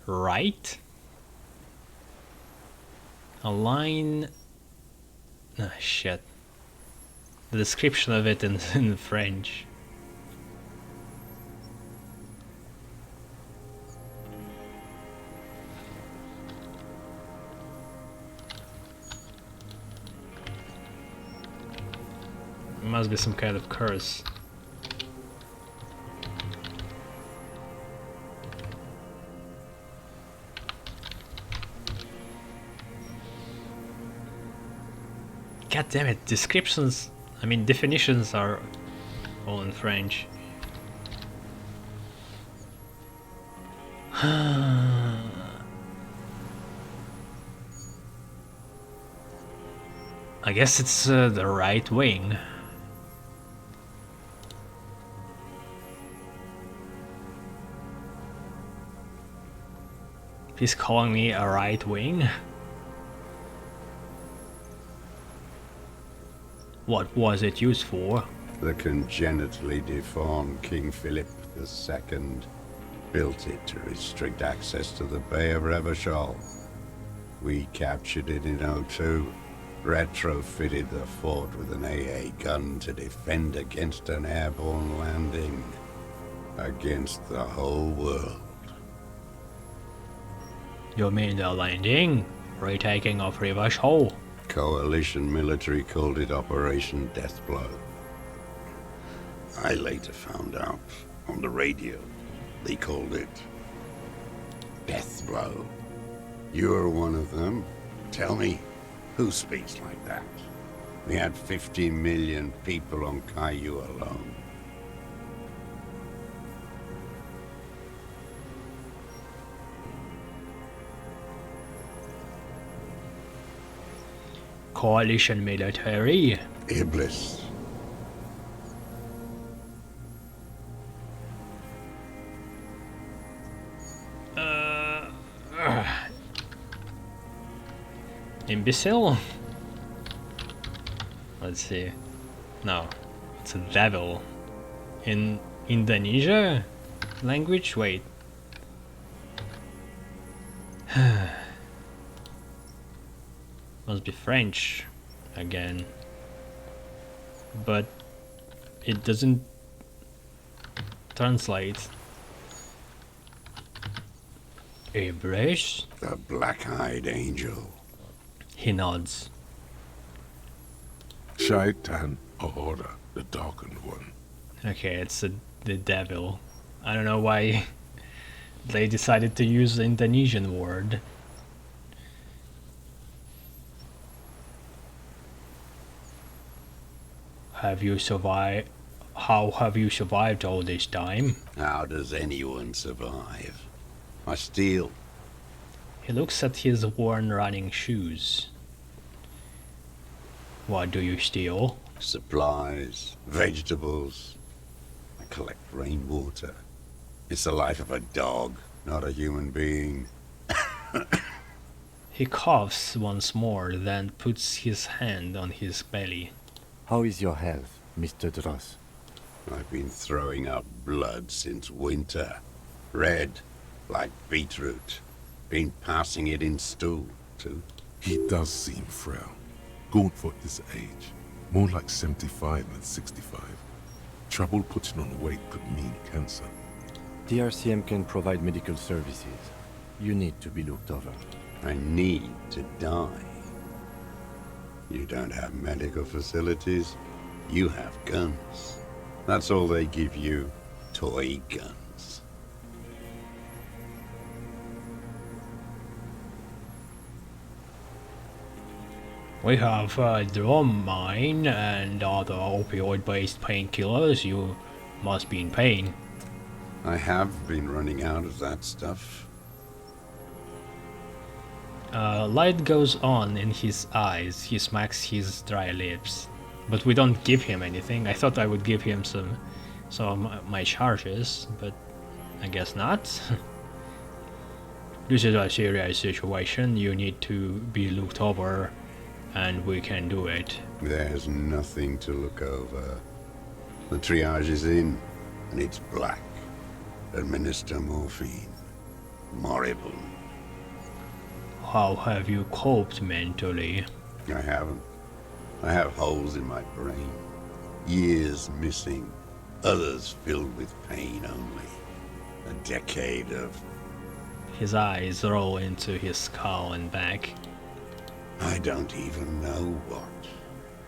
right. A line. Ah, shit. The description of it in French. Must be some kind of curse. God damn it, descriptions, I mean definitions are all in French. I guess it's the right wing. He's calling me a right wing? What was it used for? The congenitally deformed King Philip II built it to restrict access to the Bay of Revachol. We captured it in '02, retrofitted the fort with an AA gun to defend against an airborne landing. Against the whole world. You mean the landing? Retaking of Revachol? Coalition military called it Operation Deathblow. I later found out on the radio they called it Deathblow. You're one of them. Tell me, who speaks like that? We had 50 million people on Caillou alone. Coalition military? Iblis. Imbecile? Let's see. No, it's a devil. In Indonesia language? Wait. Must be French again. But it doesn't translate. Iblis? The black-eyed angel. He nods. Shaitan Ahura, the darkened one. Okay, it's the devil. I don't know why they decided to use the Indonesian word. Have you survived? How have you survived all this time? How does anyone survive? I steal. He looks at his worn running shoes. What do you steal? supplies, vegetables. I collect rainwater. It's the life of a dog, not a human being. He coughs once more, then puts his hand on his belly. How is your health, Mr. Dross? I've been throwing up blood since winter. Red, like beetroot. Been passing it in stool, too. He does seem frail. Gaunt for his age. More like 75 than 65. Trouble putting on weight could mean cancer. The RCM can provide medical services. You need to be looked over. I need to die. You don't have medical facilities. You have guns. That's all they give you. Toy guns. We have Dramamine and other opioid-based painkillers. You must be in pain. I have been running out of that stuff. Light goes on in his eyes. He smacks his dry lips. But we don't give him anything. I thought I would give him some of my charges, but I guess not. This is a serious situation. You need to be looked over, and we can do it. There's nothing to look over. The triage is in, and it's black. Administer morphine. Moribund. How have you coped mentally? I haven't. I have holes in my brain. Years missing. Others filled with pain only. A decade of... His eyes roll into his skull and back. I don't even know what.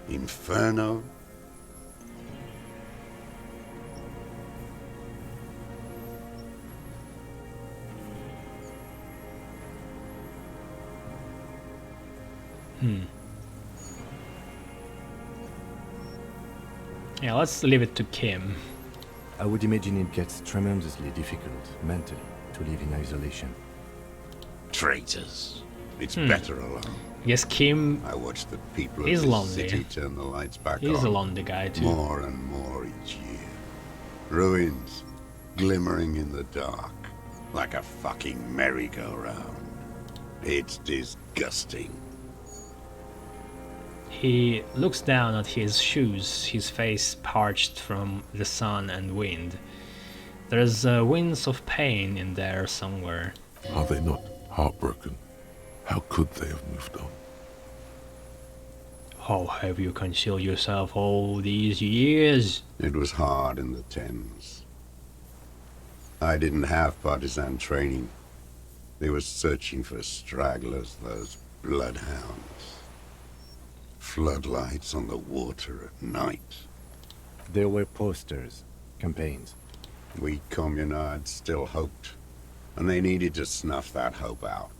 Inferno? Yeah, let's leave it to Kim. I would imagine it gets tremendously difficult, mentally, to live in isolation. Traitors. It's better alone. Yes, Kim I watch the people He's of this lonely. city turn the lights back on. is a lonely guy too. More and more each year. Ruins, glimmering in the dark, like a fucking merry-go-round. It's disgusting. He looks down at his shoes, his face parched from the sun and wind. There's winds of pain in there somewhere. Are they not heartbroken? How could they have moved on? How have you concealed yourself all these years? It was hard in the Thames. I didn't have partisan training. They were searching for stragglers, those bloodhounds. Floodlights on the water at night. There were posters, campaigns. We communards still hoped, and they needed to snuff that hope out.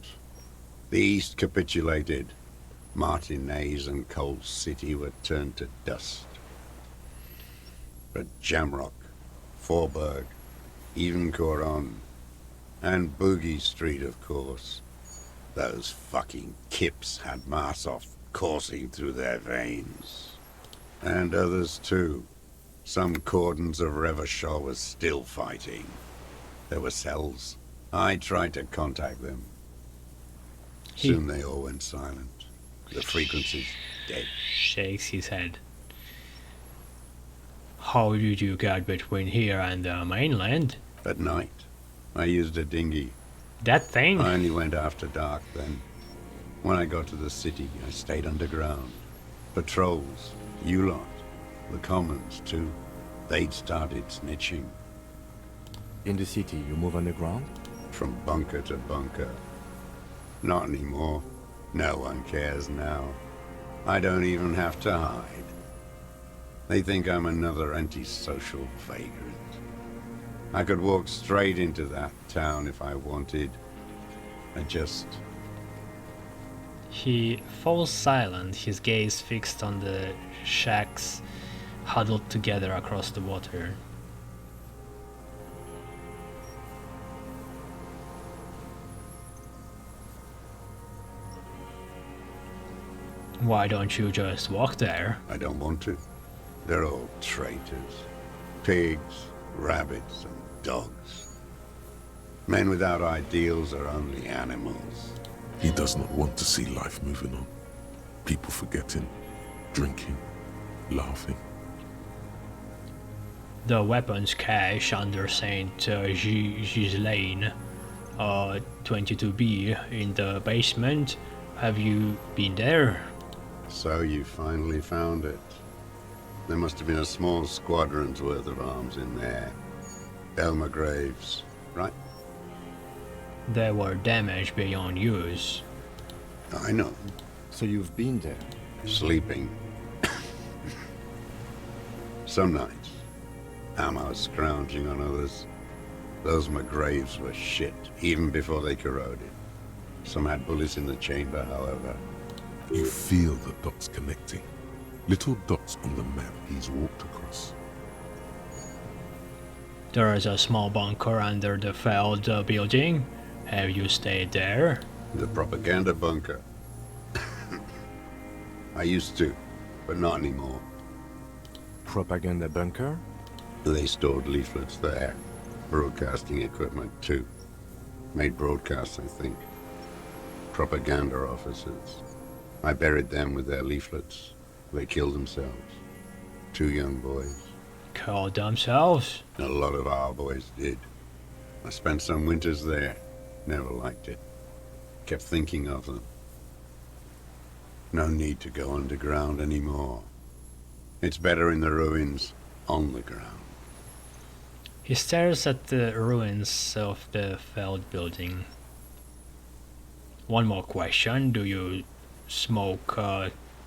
The East capitulated. Martinez and Cold City were turned to dust. But Jamrock, Forburg, even Coron, and Boogie Street, of course. Those fucking kips had Marsoff coursing through their veins. And others too. Some cordons of Revachol was still fighting. There were cells. I tried to contact them. Soon they all went silent. The frequency's dead. Shakes his head. How did you get between here and the mainland? At night, I used a dinghy. That thing? I only went after dark then. When I got to the city, I stayed underground. Patrols, you lot, the commons too. They'd started snitching. In the city, you move underground? From bunker to bunker. Not anymore. No one cares now. I don't even have to hide. They think I'm another antisocial vagrant. I could walk straight into that town if I wanted. I just... He falls silent, his gaze fixed on the shacks huddled together across the water. Why don't you just walk there? I don't want to. They're all traitors. Pigs, rabbits, and dogs. Men without ideals are only animals. He does not want to see life moving on. People forgetting, drinking, laughing. The weapons cache under Saint Ghislaine, 22B in the basement. Have you been there? So you finally found it. There must have been a small squadron's worth of arms in there. Elmer Graves, right? They were damaged beyond use. I know. So you've been there? Sleeping. Some nights. Ammo scrounging on others. Those McGraves were shit, even before they corroded. Some had bullets in the chamber, however. You feel the dots connecting. Little dots on the map he's walked across. There is a small bunker under the failed building. Have you stayed there? The propaganda bunker. I used to, but not anymore. Propaganda bunker? They stored leaflets there. Broadcasting equipment, too. Made broadcasts, I think. Propaganda officers. I buried them with their leaflets. They killed themselves. 2 young boys. Killed themselves? A lot of our boys did. I spent some winters there. Never liked it. Kept thinking of them. No need to go underground anymore. It's better in the ruins, on the ground. He stares at the ruins of the failed building. One more question. Do you smoke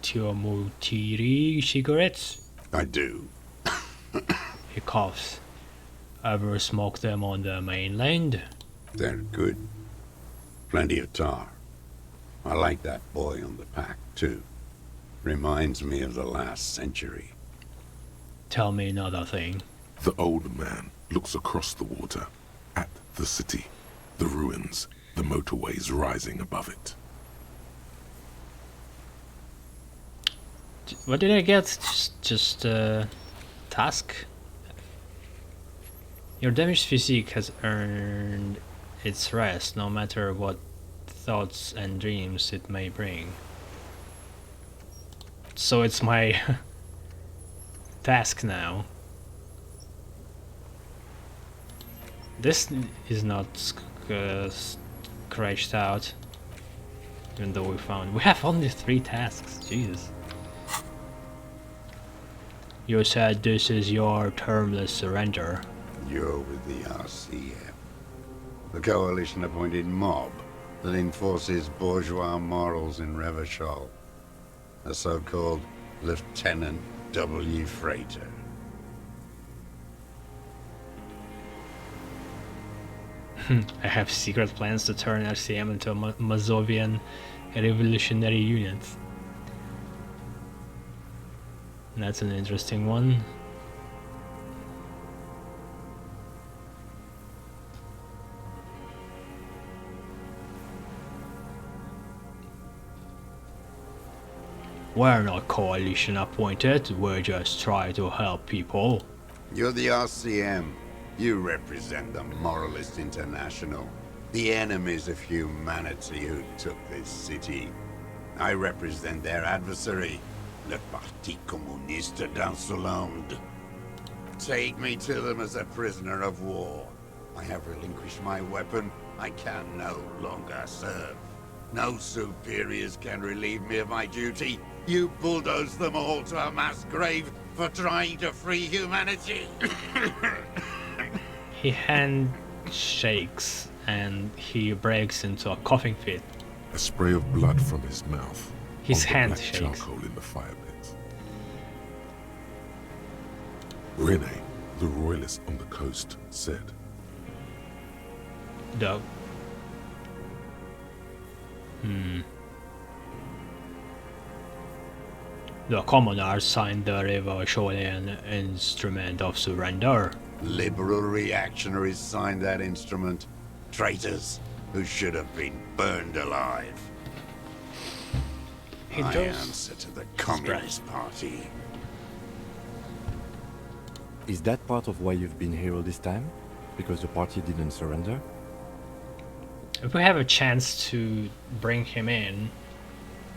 Tiomutiri cigarettes? I do. He coughs. Ever smoke them on the mainland? They're good. Plenty of tar. I like that boy on the pack, too. Reminds me of the last century. Tell me another thing. The old man looks across the water, at the city, the ruins, the motorways rising above it. What did I get? Just task? Your damaged physique has earned its rest, no matter what thoughts and dreams it may bring. So it's my task now. This is not scratched out, even though we have only 3 tasks. Jesus. You said this is your termless surrender. You're with the RCM. The coalition-appointed mob that enforces bourgeois morals in Revachol. The so-called Lieutenant W. Freighter. I have secret plans to turn RCM into a Mazovian revolutionary unit. That's an interesting one. We're not coalition appointed, we're just trying to help people. You're the RCM. You represent the Moralist International, the enemies of humanity who took this city. I represent their adversary, le Parti Communiste d'Insolande. Take me to them as a prisoner of war. I have relinquished my weapon. I can no longer serve. No superiors can relieve me of my duty. You bulldoze them all to a mass grave for trying to free humanity. He handshakes and he breaks into a coughing fit. A spray of blood from his mouth. His on the hand black shakes. charcoal in the fire pit. Rene, the royalist on the coast, said, The The commoners signed the Revacholian Instrument of Surrender. Liberal reactionaries signed that instrument. Traitors who should have been burned alive. He I does answer to the Communist Party. Is that part of why you've been here all this time? Because the party didn't surrender? If we have a chance to bring him in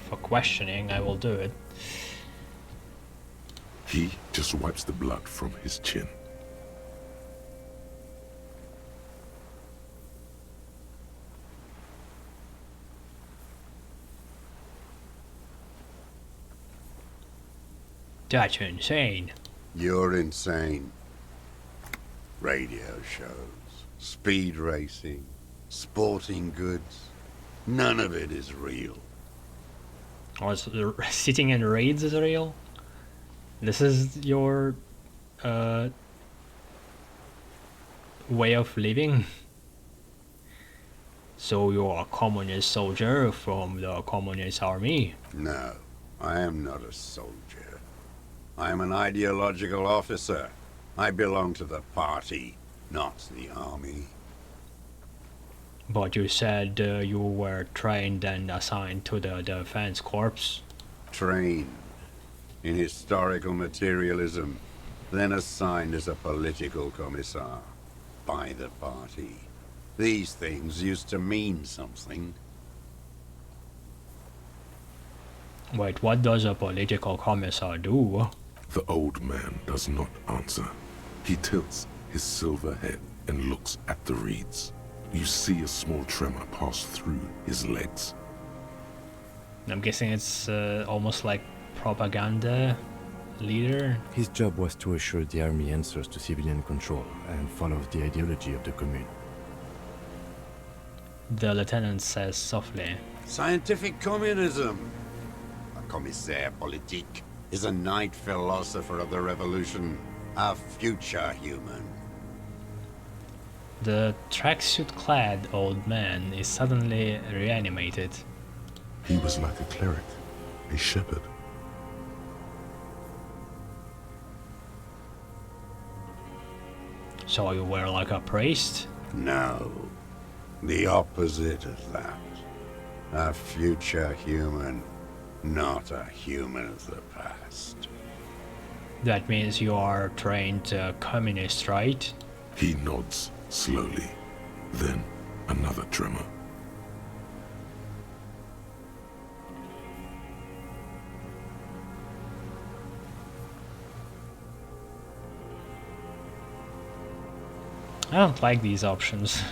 for questioning, I will do it. He just wipes the blood from his chin. That's insane. You're insane. Radio shows, speed racing, sporting goods. None of it is real. Or sitting in raids is real? This is your way of living? So you're a communist soldier from the communist army? No, I am not a soldier. I am an ideological officer. I belong to the party, not the army. But you said you were trained and assigned to the defense corps. Trained in historical materialism, then assigned as a political commissar by the party. These things used to mean something. Wait, what does a political commissar do? The old man does not answer. He tilts his silver head and looks at the reeds. You see a small tremor pass through his legs. I'm guessing it's almost like propaganda leader. His job was to assure the army answers to civilian control and follows the ideology of the commune. The lieutenant says softly. Scientific communism. A commissaire politique is a night philosopher of the revolution, a future human. The tracksuit-clad old man is suddenly reanimated. He was like a cleric, a shepherd. So you were like a priest? No, the opposite of that. A future human, not a human of the past. That means you are trained communist, right? He nods slowly. Then another tremor. I don't like these options.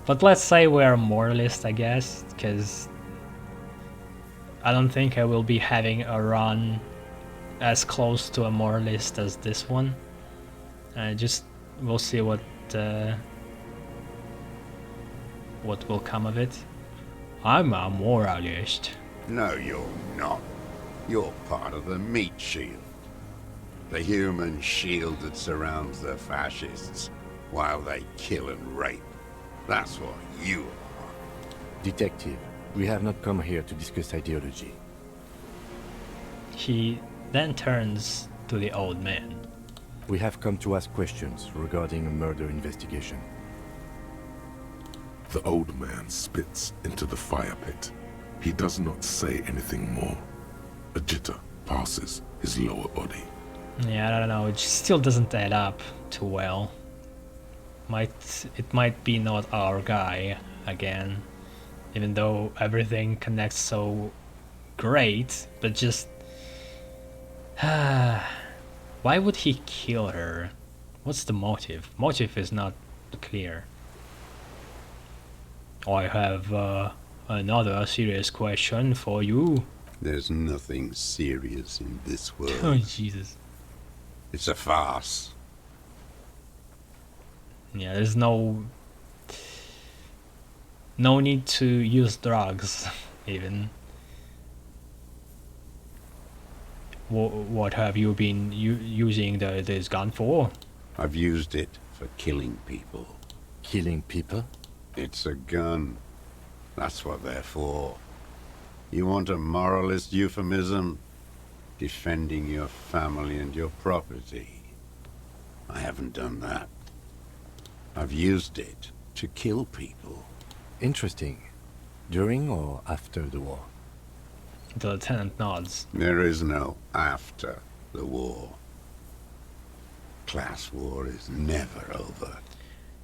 But let's say we're a moralist, I guess, because I don't think I will be having a run as close to a moralist as this one. We'll see what will come of it. I'm a moralist. No, you're not. You're part of the meat shield. The human shield that surrounds the fascists while they kill and rape. That's what you are. Detective, we have not come here to discuss ideology. He then turns to the old man. We have come to ask questions regarding a murder investigation. The old man spits into the fire pit. He does not say anything more. A jitter passes his lower body. Yeah, I don't know, it still doesn't add up too well. It might be not our guy again, even though everything connects so great, but just why would he kill her? What's the motive? Motive is not clear. I have another serious question for you. There's nothing serious in this Oh, world. Jesus. It's a farce. Yeah, there's no need to use drugs, even. What have you been using this gun for? I've used it for killing people. Killing people? It's a gun. That's what they're for. You want a moralist euphemism? Defending your family and your property. I haven't done that. I've used it to kill people. Interesting. During or after the war? The lieutenant nods. There is no after the war. class war is never over.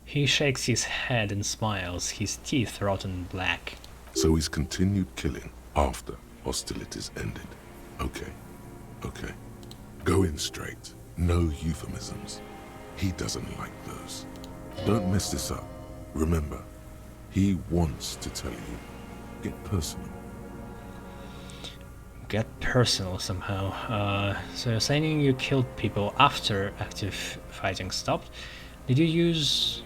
He shakes his head and smiles, his teeth rotten black. So he's continued killing after hostilities ended. Okay, okay. Go in straight. No euphemisms. He doesn't like those. Don't mess this up. Remember, he wants to tell you. Get personal. Get personal somehow. So you're saying you killed people after active fighting stopped. Did you use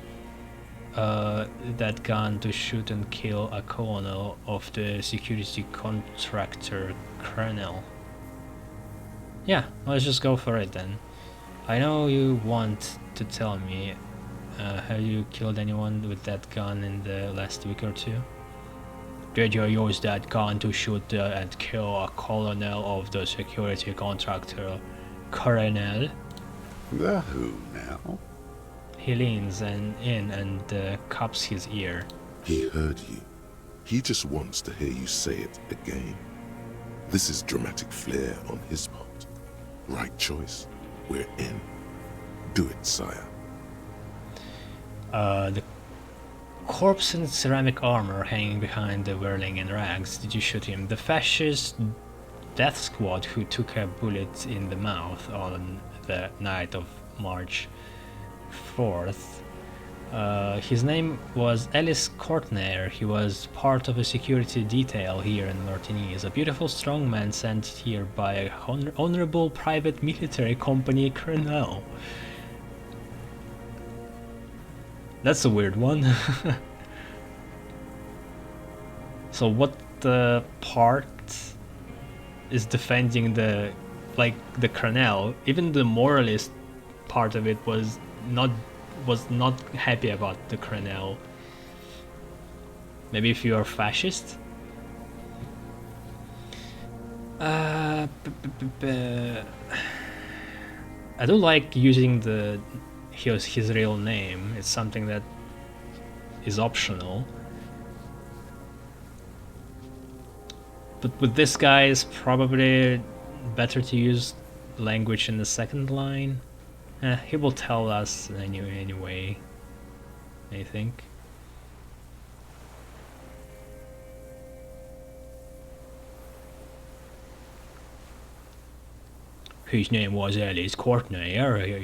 that gun to shoot and kill a colonel of the security contractor colonel? Yeah, let's just go for it then. I know you want to tell me, have you killed anyone with that gun in the last week or two? Did you use that gun to shoot and kill a colonel of the security contractor colonel? The who now? He leans in and cups his ear. He heard you. He just wants to hear you say it again. This is dramatic flair on his part. Right choice. We're in. Do it, sire. The corpse in ceramic armor hanging behind the whirling in rags. Did you shoot him? The fascist death squad who took a bullet in the mouth on the night of March 4th. His name was Ellis Courtney. He was part of a security detail here in Martiniz, a beautiful strong man sent here by a honorable private military company colonel. That's a weird one. So what part is defending the colonel? Even the moralist part of it was not happy about the colonel. Maybe if you are fascist? I don't like using his real name. It's something that is optional. But with this guy, it's probably better to use language in the second line. He will tell us anyway, I think. His name was Ellis Courtney.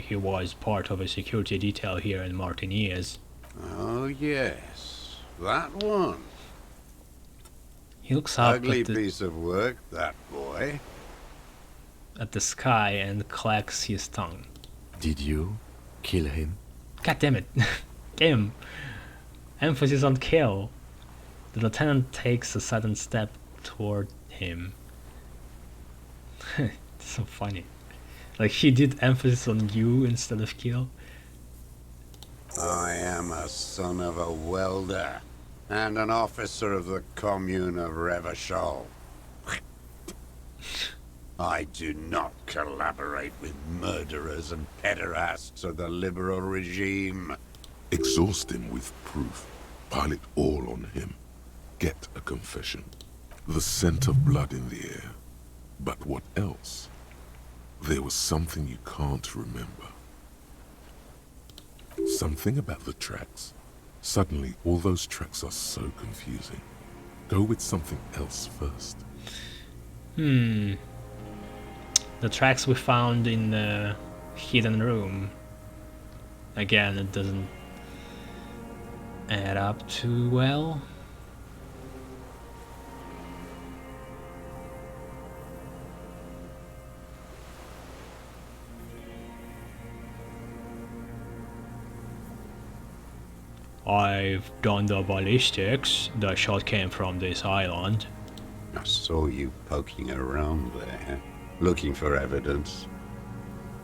He was part of a security detail here in Martiniz. Oh yes, that one. He looks up Ugly at piece of work, that boy. the sky and clacks his tongue. Did you kill him? God damn it. Damn. Emphasis on kill. The lieutenant takes a sudden step toward him. It's so funny. Like, he did emphasis on you instead of kill. I am a son of a welder and an officer of the commune of Revachol. I do not collaborate with murderers and pederasts of the liberal regime. Exhaust him with proof. Pile it all on him. Get a confession. The scent of blood in the air. But what else? There was something you can't remember. Something about the tracks. Suddenly, all those tracks are so confusing. Go with something else first. The tracks we found in the hidden room. Again, it doesn't add up too well. I've done the ballistics. The shot came from this island. I saw you poking around there, looking for evidence.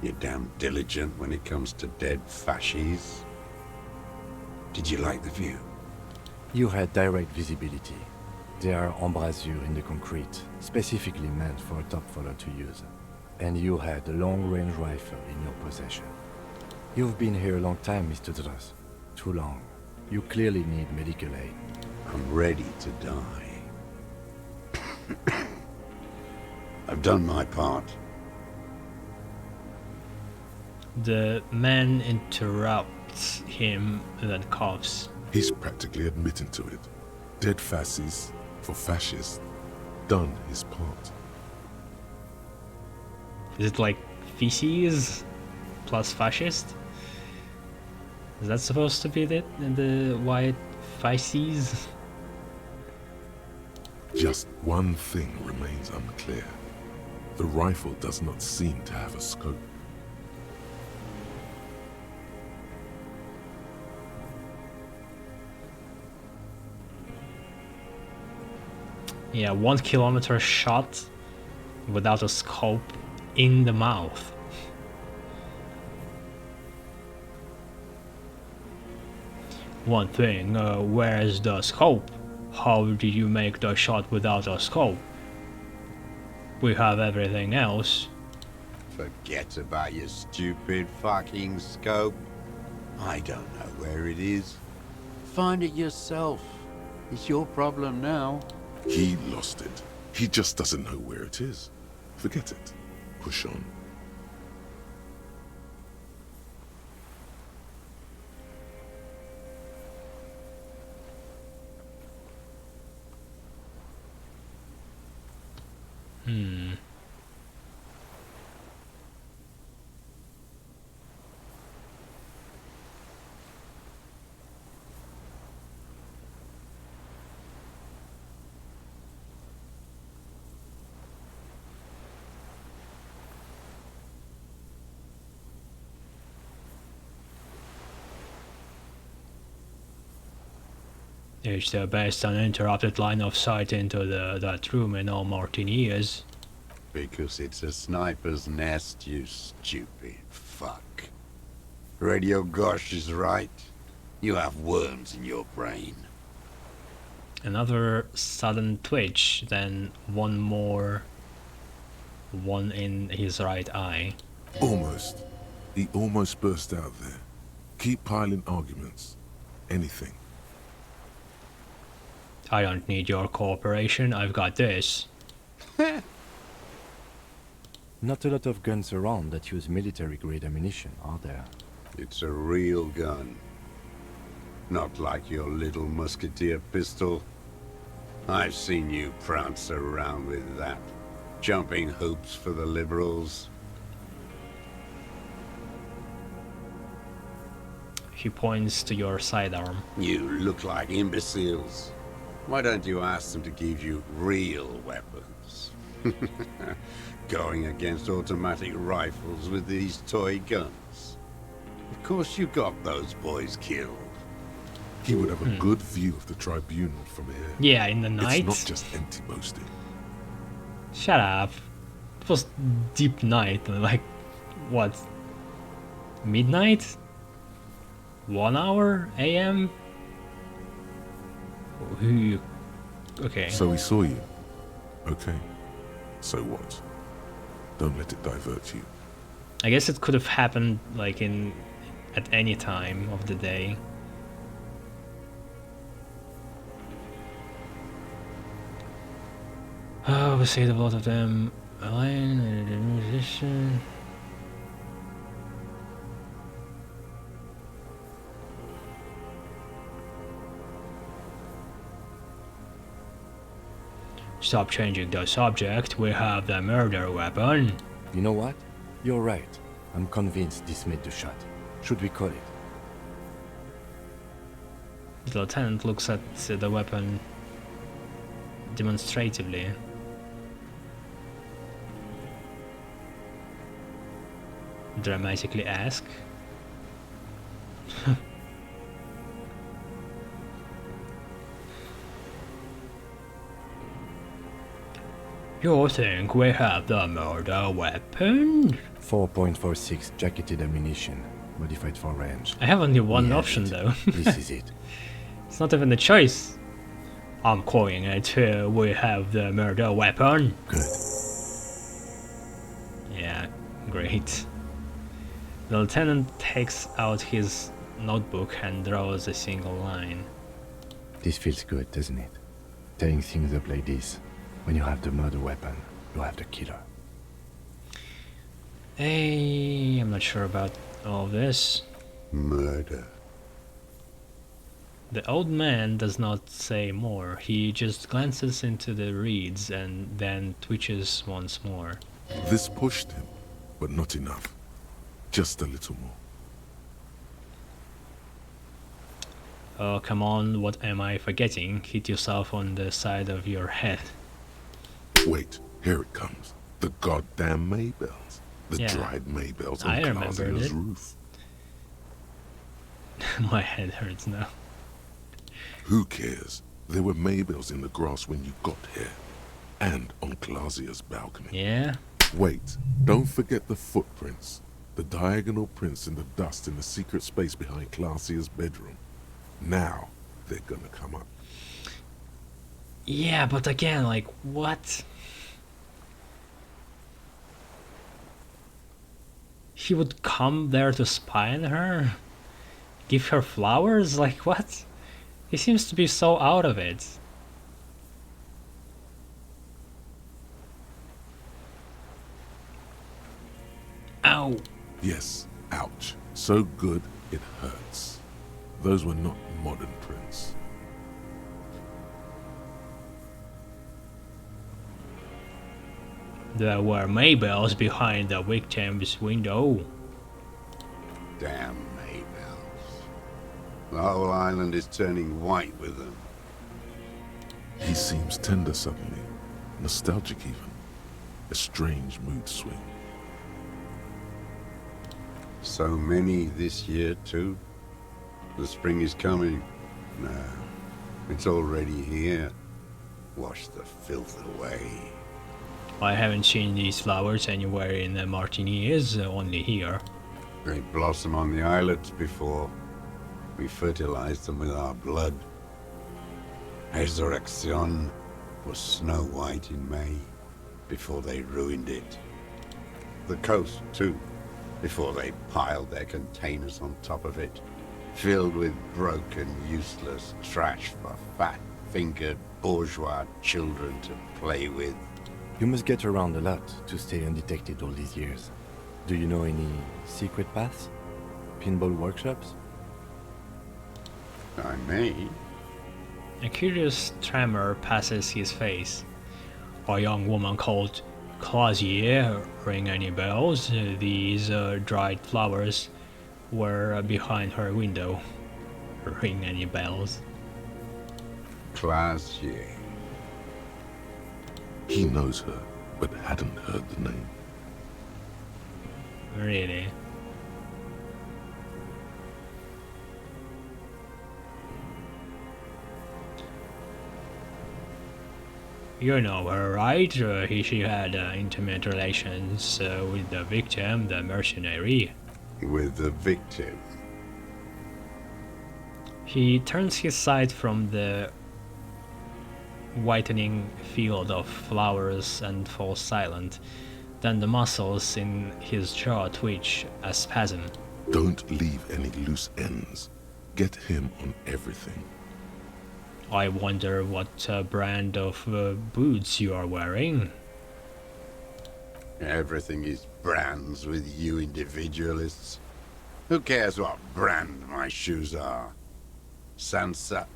You're damn diligent when it comes to dead fascies. Did you like the view? You had direct visibility. There are embrasures in the concrete, specifically meant for a top follower to use. And you had a long-range rifle in your possession. You've been here a long time, Mr. Dros. Too long. You clearly need medical aid. I'm ready to die. I've done my part. The man interrupts him and then coughs. He's practically admitting to it. Dead fasces for fascists. Done his part. Is it like feces plus fascist? Is that supposed to be the white feces? Just one thing remains unclear. The rifle does not seem to have a scope. Yeah, 1 kilometer shot without a scope in the mouth. One thing, where's the scope? How did you make the shot without a scope? We have everything else. Forget about your stupid fucking scope. I don't know where it is. Find it yourself. It's your problem now. He lost it. He just doesn't know where it is. Forget it. Push on. It's the best uninterrupted line of sight into that room in all Martin years. Because it's a sniper's nest, you stupid fuck. Radio Gosh is right. You have worms in your brain. Another sudden twitch, then one more. One in his right eye. Almost. He almost burst out there. Keep piling arguments. Anything. I don't need your cooperation, I've got this. Not a lot of guns around that use military-grade ammunition, are there? It's a real gun. Not like your little musketeer pistol. I've seen you prance around with that. Jumping hoops for the liberals. He points to your sidearm. You look like imbeciles. Why don't you ask them to give you real weapons? Going against automatic rifles with these toy guns. Of course you got those boys killed. He would have a good view of the tribunal from here. Yeah, in the night. It's not just empty boasting. Shut up. It was deep night, like, what? Midnight? 1 hour? AM? Who? Okay. So he saw you. Okay. So what? Don't let it divert you. I guess it could have happened, like, at any time of the day. Oh, we saved a lot of them. Elaine, a musician. Stop changing the subject, we have the murder weapon. You know what? You're right. I'm convinced this made the shot. Should we call it? The lieutenant looks at the weapon demonstratively. Dramatically ask. You think we have the murder weapon? 4.46 jacketed ammunition, modified for range. I have only one We have option it. though. This is it. It's not even a choice. I'm calling it, we have the murder weapon. Good. Yeah, great. The lieutenant takes out his notebook and draws a single line. This feels good, doesn't it? Tearing things up like this. When you have the murder weapon, you have the killer. I'm not sure about all this. Murder. The old man does not say more. He just glances into the reeds and then twitches once more. This pushed him, but not enough. Just a little more. Oh, come on, what am I forgetting? Hit yourself on the side of your head. Wait, here it comes. The goddamn Maybells. The Yeah, dried Maybells I on remembered Clausia's it. roof. My head hurts now. Who cares? There were Maybells in the grass when you got here. And on Clausia's balcony. Yeah? Wait, don't forget the footprints. The diagonal prints in the dust in the secret space behind Clausia's bedroom. Now, they're gonna come up. Yeah, but again, like, what? He would come there to spy on her? Give her flowers? Like, what? He seems to be so out of it. Ow! Yes, ouch. So good, it hurts. Those were not modern prints. There were Maybells behind the victim's window. Damn Maybells. The whole island is turning white with them. He seems tender suddenly, nostalgic even. A strange mood swing. So many this year, too. The spring is coming. No, it's already here. Wash the filth away. I haven't seen these flowers anywhere in the Martini's, only here. They blossom on the islets before we fertilize them with our blood. Resurrection was snow white in May, before they ruined it. The coast, too, before they piled their containers on top of it, filled with broken, useless trash for fat-fingered bourgeois children to play with. You must get around a lot to stay undetected all these years. Do you know any secret paths? Pinball workshops? I may. A curious tremor passes his face. A young woman called Clausia, ring any bells? These dried flowers were behind her window. Ring any bells? Clausier. He knows her, but hadn't heard the name. Really? You know her, right? She had intimate relations with the victim, the mercenary. With the victim. He turns his sight from the whitening field of flowers and falls silent. Then the muscles in his jaw twitch a spasm. Don't leave any loose ends. Get him on everything. I wonder what brand of boots you are wearing. Everything is brands with you individualists. Who cares what brand my shoes are? Sansa,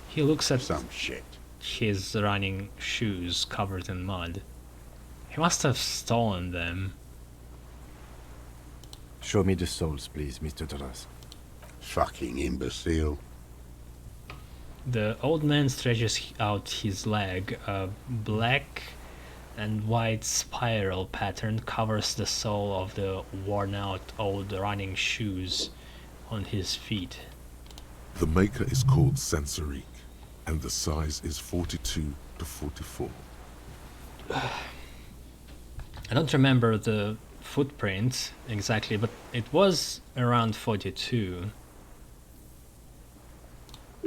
He looks at some shit. his running shoes covered in mud. He must have stolen them. Show me the soles, please, Mr. Torres. Fucking imbecile. The old man stretches out his leg. A black and white spiral pattern covers the sole of the worn-out old running shoes on his feet. The maker is called Sansarique, and the size is 42 to 44. I don't remember the footprint exactly, but it was around 42.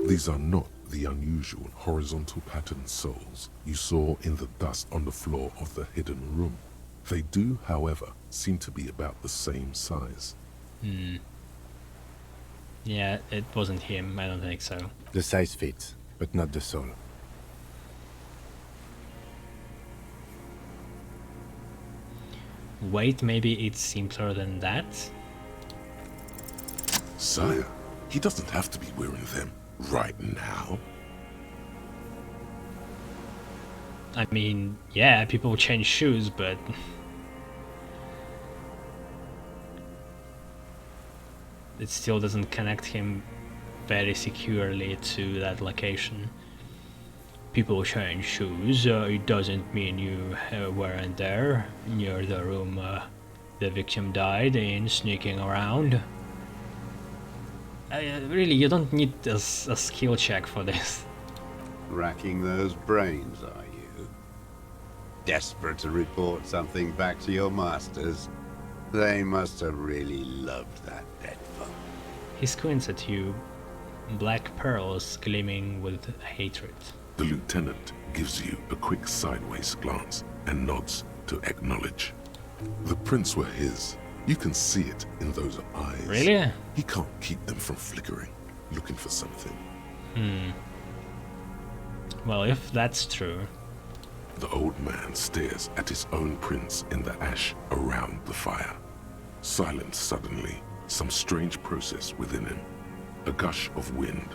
These are not the unusual horizontal pattern soles you saw in the dust on the floor of the hidden room. They do, however, seem to be about the same size. Yeah, it wasn't him, I don't think so. The size fits, but not the sole. Wait, maybe it's simpler than that? Sire, he doesn't have to be wearing them right now. I mean, yeah, people change shoes, but... it still doesn't connect him very securely to that location. People change shoes, it doesn't mean you weren't there near the room the victim died in, sneaking around. Really, you don't need a skill check for this. Racking those brains, are you? Desperate to report something back to your masters? They must have really loved that dead folk. He squints at you, black pearls gleaming with hatred. The lieutenant gives you a quick sideways glance and nods to acknowledge. The prints were his. You can see it in those eyes. Really? He can't keep them from flickering, looking for something. Well, if that's true... The old man stares at his own prints in the ash around the fire. Silent suddenly, some strange process within him. A gush of wind.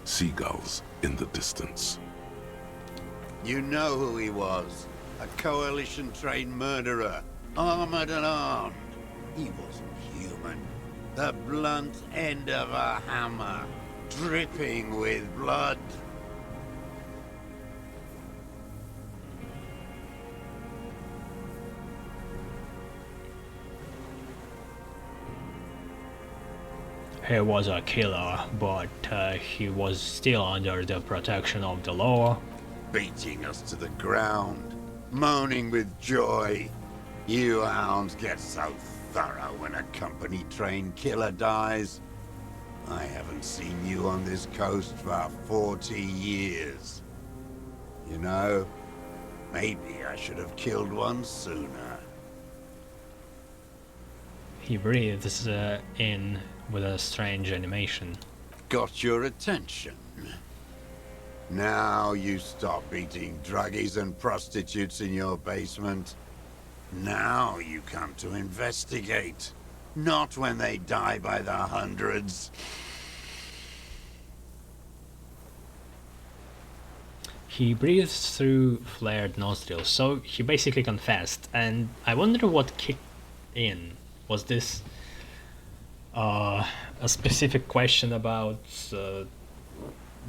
Seagulls in the distance. You know who he was. A coalition-trained murderer. Armored and armed. He wasn't human. The blunt end of a hammer. Dripping with blood. He was a killer, but he was still under the protection of the law. Beating us to the ground. Moaning with joy. You hounds get so thorough when a company-trained killer dies. I haven't seen you on this coast for 40 years. You know, maybe I should have killed one sooner. He breathes in with a strange animation. Got your attention. Now you stop eating druggies and prostitutes in your basement. Now you come to investigate. Not when they die by the hundreds. He breathes through flared nostrils, so he basically confessed, and I wonder what kicked in. Was this a specific question about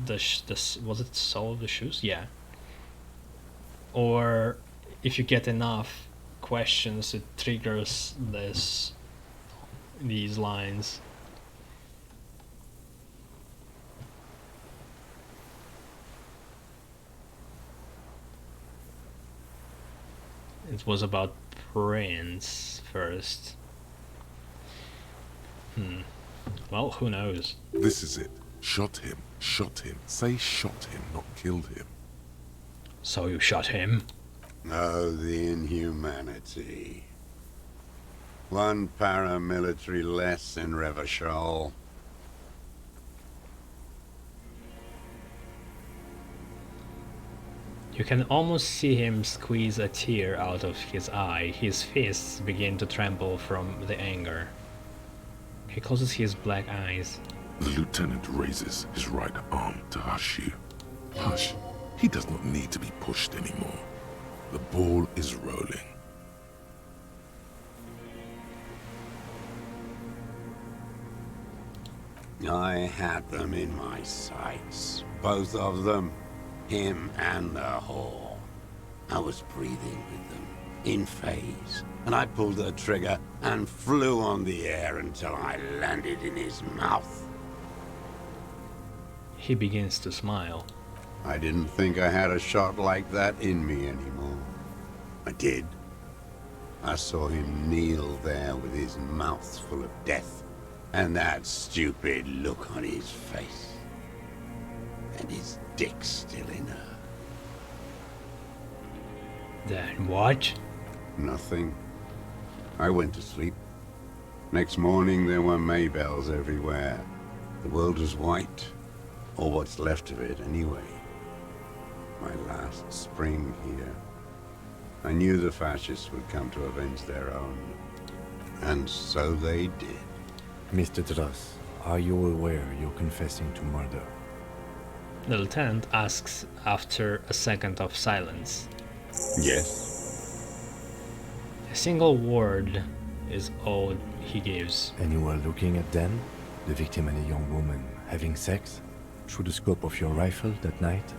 was it Soul of the Shoes? Yeah. Or if you get enough questions, it triggers these lines. It was about Prince first. Well, who knows? This is it. Shot him. Shot him. Say shot him, not killed him. So you shot him? Oh, the inhumanity. One paramilitary less in Revachol. You can almost see him squeeze a tear out of his eye. His fists begin to tremble from the anger. He closes his black eyes. The lieutenant raises his right arm to hush you. Hush. He does not need to be pushed anymore. The ball is rolling. I had them in my sights. Both of them. Him and the whore. I was breathing with them, in phase, and I pulled the trigger and flew on the air until I landed in his mouth. He begins to smile. I didn't think I had a shot like that in me anymore. I did. I saw him kneel there with his mouth full of death, and that stupid look on his face. And his dick still in her. Then what? Nothing. I went to sleep. Next morning there were Maybells everywhere. The world was white. Or what's left of it anyway. My last spring here. I knew the fascists would come to avenge their own. And so they did. Mr. Dross, are you aware you're confessing to murder? The lieutenant asks after a second of silence. Yes. A single word is all he gives. And you were looking at them, the victim and a young woman, having sex, through the scope of your rifle that night,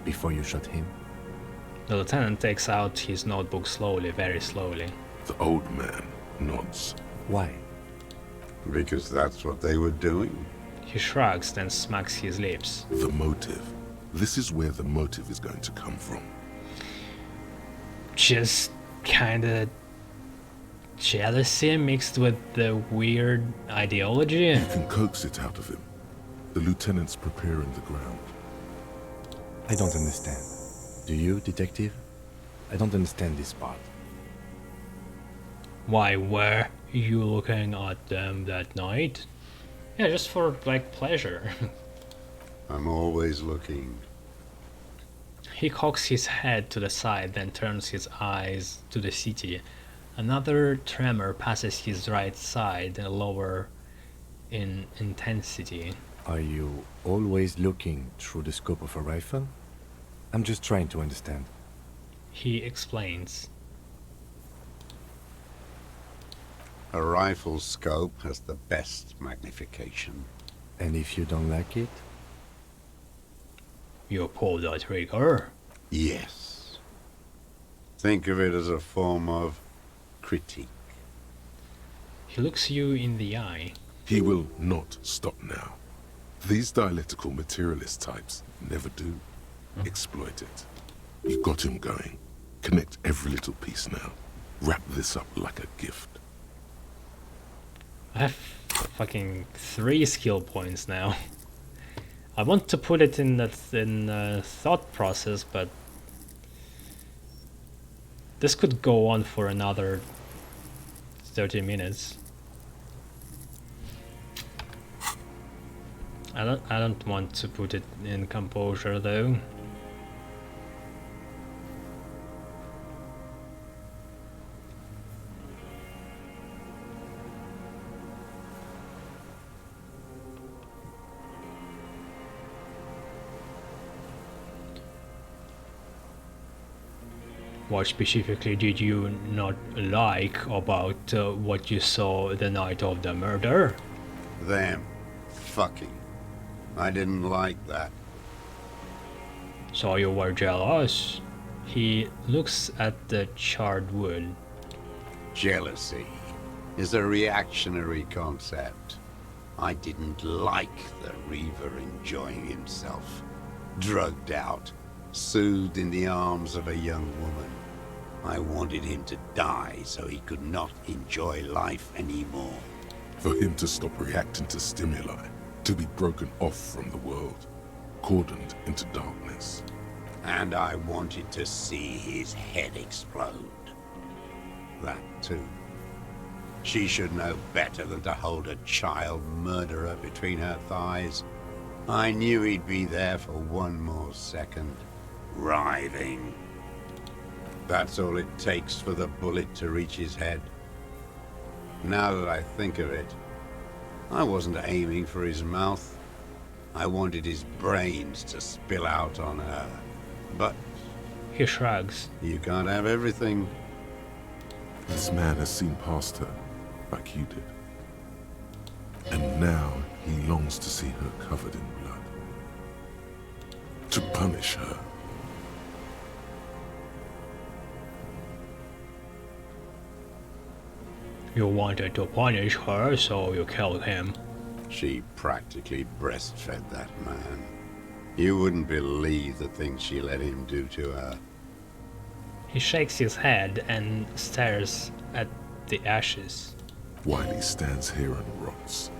before you shot him? The lieutenant takes out his notebook slowly, very slowly. The old man nods. Why? Because that's what they were doing. He shrugs, then smacks his lips. The motive. This is where the motive is going to come from. Just kinda jealousy mixed with the weird ideology. You can coax it out of him. The lieutenant's preparing the ground. I don't understand. Do you, detective? I don't understand this part. Why were you looking at them that night? Yeah, just for, like, pleasure. I'm always looking. He cocks his head to the side, then turns his eyes to the city. Another tremor passes his right side, lower in intensity. Are you always looking through the scope of a rifle? I'm just trying to understand. He explains. A rifle scope has the best magnification. And if you don't like it? You pull the trigger. Yes. Think of it as a form of critique. He looks you in the eye. He will not stop now. These dialectical materialist types never do. Exploit it. You got him going. Connect every little piece now. Wrap this up like a gift. I have fucking 3 skill points now. I want to put it in that thought process, but this could go on for another 30 minutes. I don't want to put it in composure though. What specifically did you not like about what you saw the night of the murder? Them. Fucking. I didn't like that. So you were jealous? He looks at the charred wood. Jealousy is a reactionary concept. I didn't like the Reaver enjoying himself. Drugged out, soothed in the arms of a young woman. I wanted him to die so he could not enjoy life anymore. For him to stop reacting to stimuli. To be broken off from the world. Cordoned into darkness. And I wanted to see his head explode. That too. She should know better than to hold a child murderer between her thighs. I knew he'd be there for one more second. Writhing. That's all it takes for the bullet to reach his head. Now that I think of it, I wasn't aiming for his mouth. I wanted his brains to spill out on her. But He shrugs. you can't have everything. This man has seen past her, like you did. And now he longs to see her covered in blood. To punish her. You wanted to punish her, so you killed him. She practically breastfed that man. You wouldn't believe the things she let him do to her. He shakes his head and stares at the ashes. While he stands here and rots.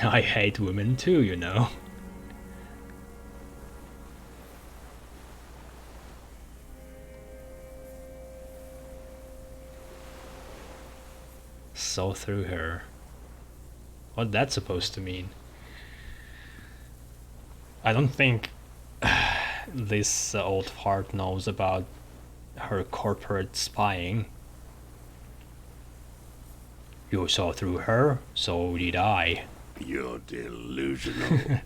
I hate women too, you know. Saw through her. What that's supposed to mean? I don't think this old fart knows about her corporate spying. You saw through her, so did I. You're delusional.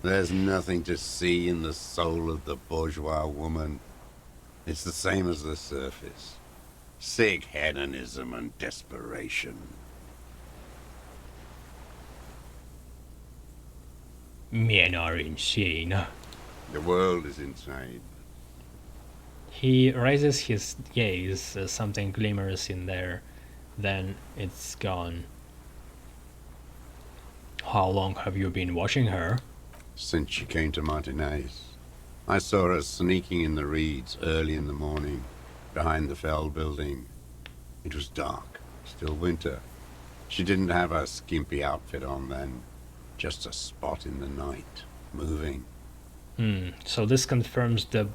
There's nothing to see in the soul of the bourgeois woman. It's the same as the surface. Sick hedonism and desperation. Men are insane. The world is insane. He raises his gaze, something glimmers in there, then it's gone. How long have you been watching her? Since she came to Martinez. I saw her sneaking in the reeds early in the morning, behind the Fell building. It was dark, still winter. She didn't have her skimpy outfit on then, just a spot in the night, moving. So this confirms the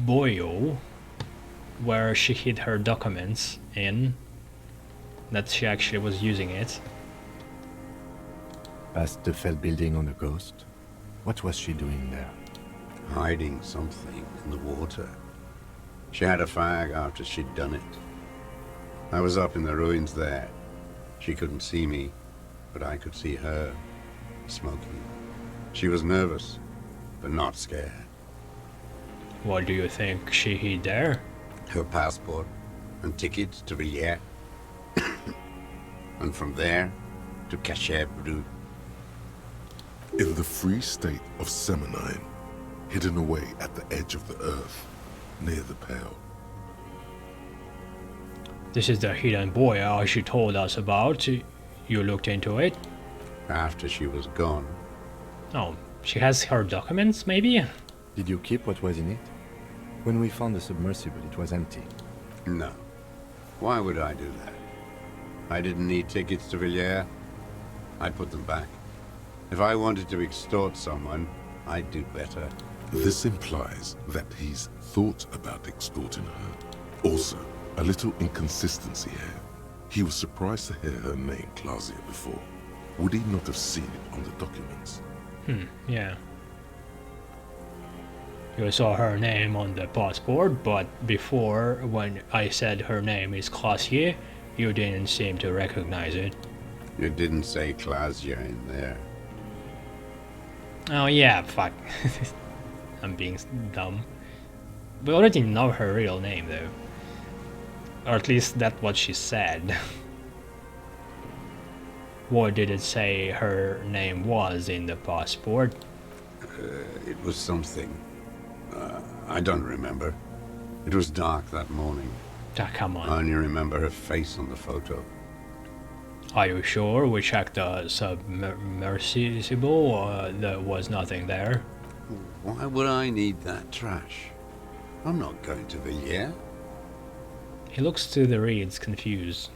boyo where she hid her documents in, that she actually was using it. Past the Fell building on the coast? What was she doing there? Hiding something in the water. She had a fag after she'd done it. I was up in the ruins there. She couldn't see me, but I could see her, smoking. She was nervous, but not scared. What do you think she hid there? Her passport and tickets to Villiers. And from there to Cachet Brut. In the free state of Seminine, hidden away at the edge of the earth, near the Pale. This is the hidden boyo she told us about. You looked into it? After she was gone, Oh, she has her documents, maybe? Did you keep what was in it? When we found the submersible, it was empty. no. Why would I do that? I didn't need tickets to Villiers. I'd put them back. If I wanted to extort someone, I'd do better. This implies that he's thought about extorting her. Also, a little inconsistency here. He was surprised to hear her name Clausia before. Would he not have seen it on the documents? Yeah. You saw her name on the passport, but before, when I said her name is Clausier, you didn't seem to recognize it. You didn't say Clausia in there. Oh yeah, fuck. I'm being dumb. We already know her real name though. Or at least that's what she said. What did it say her name was in the passport? It was something. I don't remember. It was dark that morning. Ah, come I on. only remember her face on the photo. Are you sure we checked the submersible or there was nothing there? Why would I need that trash? I'm not going to Villiers. He looks to the reeds, confused.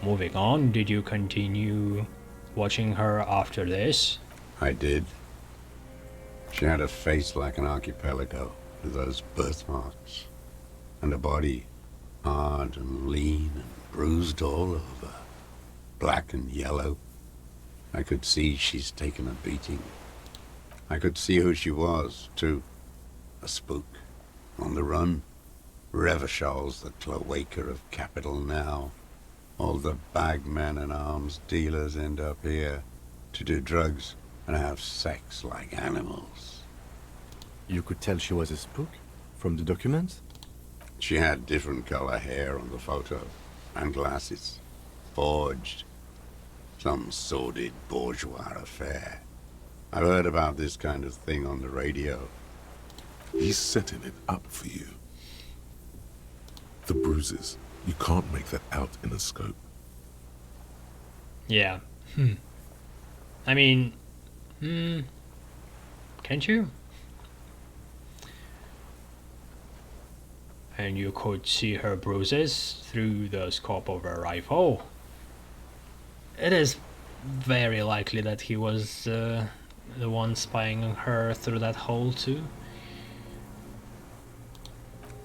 Moving on, did you continue watching her after this? I did. She had a face like an archipelago with those birthmarks. And a body hard and lean and bruised all over. Black and yellow. I could see she's taken a beating. I could see who she was, too. A spook. On the run. Revachol's the cloaca of capital now. All the bagmen and arms dealers end up here to do drugs and have sex like animals. You could tell she was a spook? From the documents? She had different color hair on the photo, and glasses. Forged. Some sordid bourgeois affair. I've heard about this kind of thing on the radio. He's setting it up for you. The bruises, you can't make that out in a scope. Yeah. I mean, can't you? And you could see her bruises through the scope of her rifle. It is very likely that he was the one spying on her through that hole too.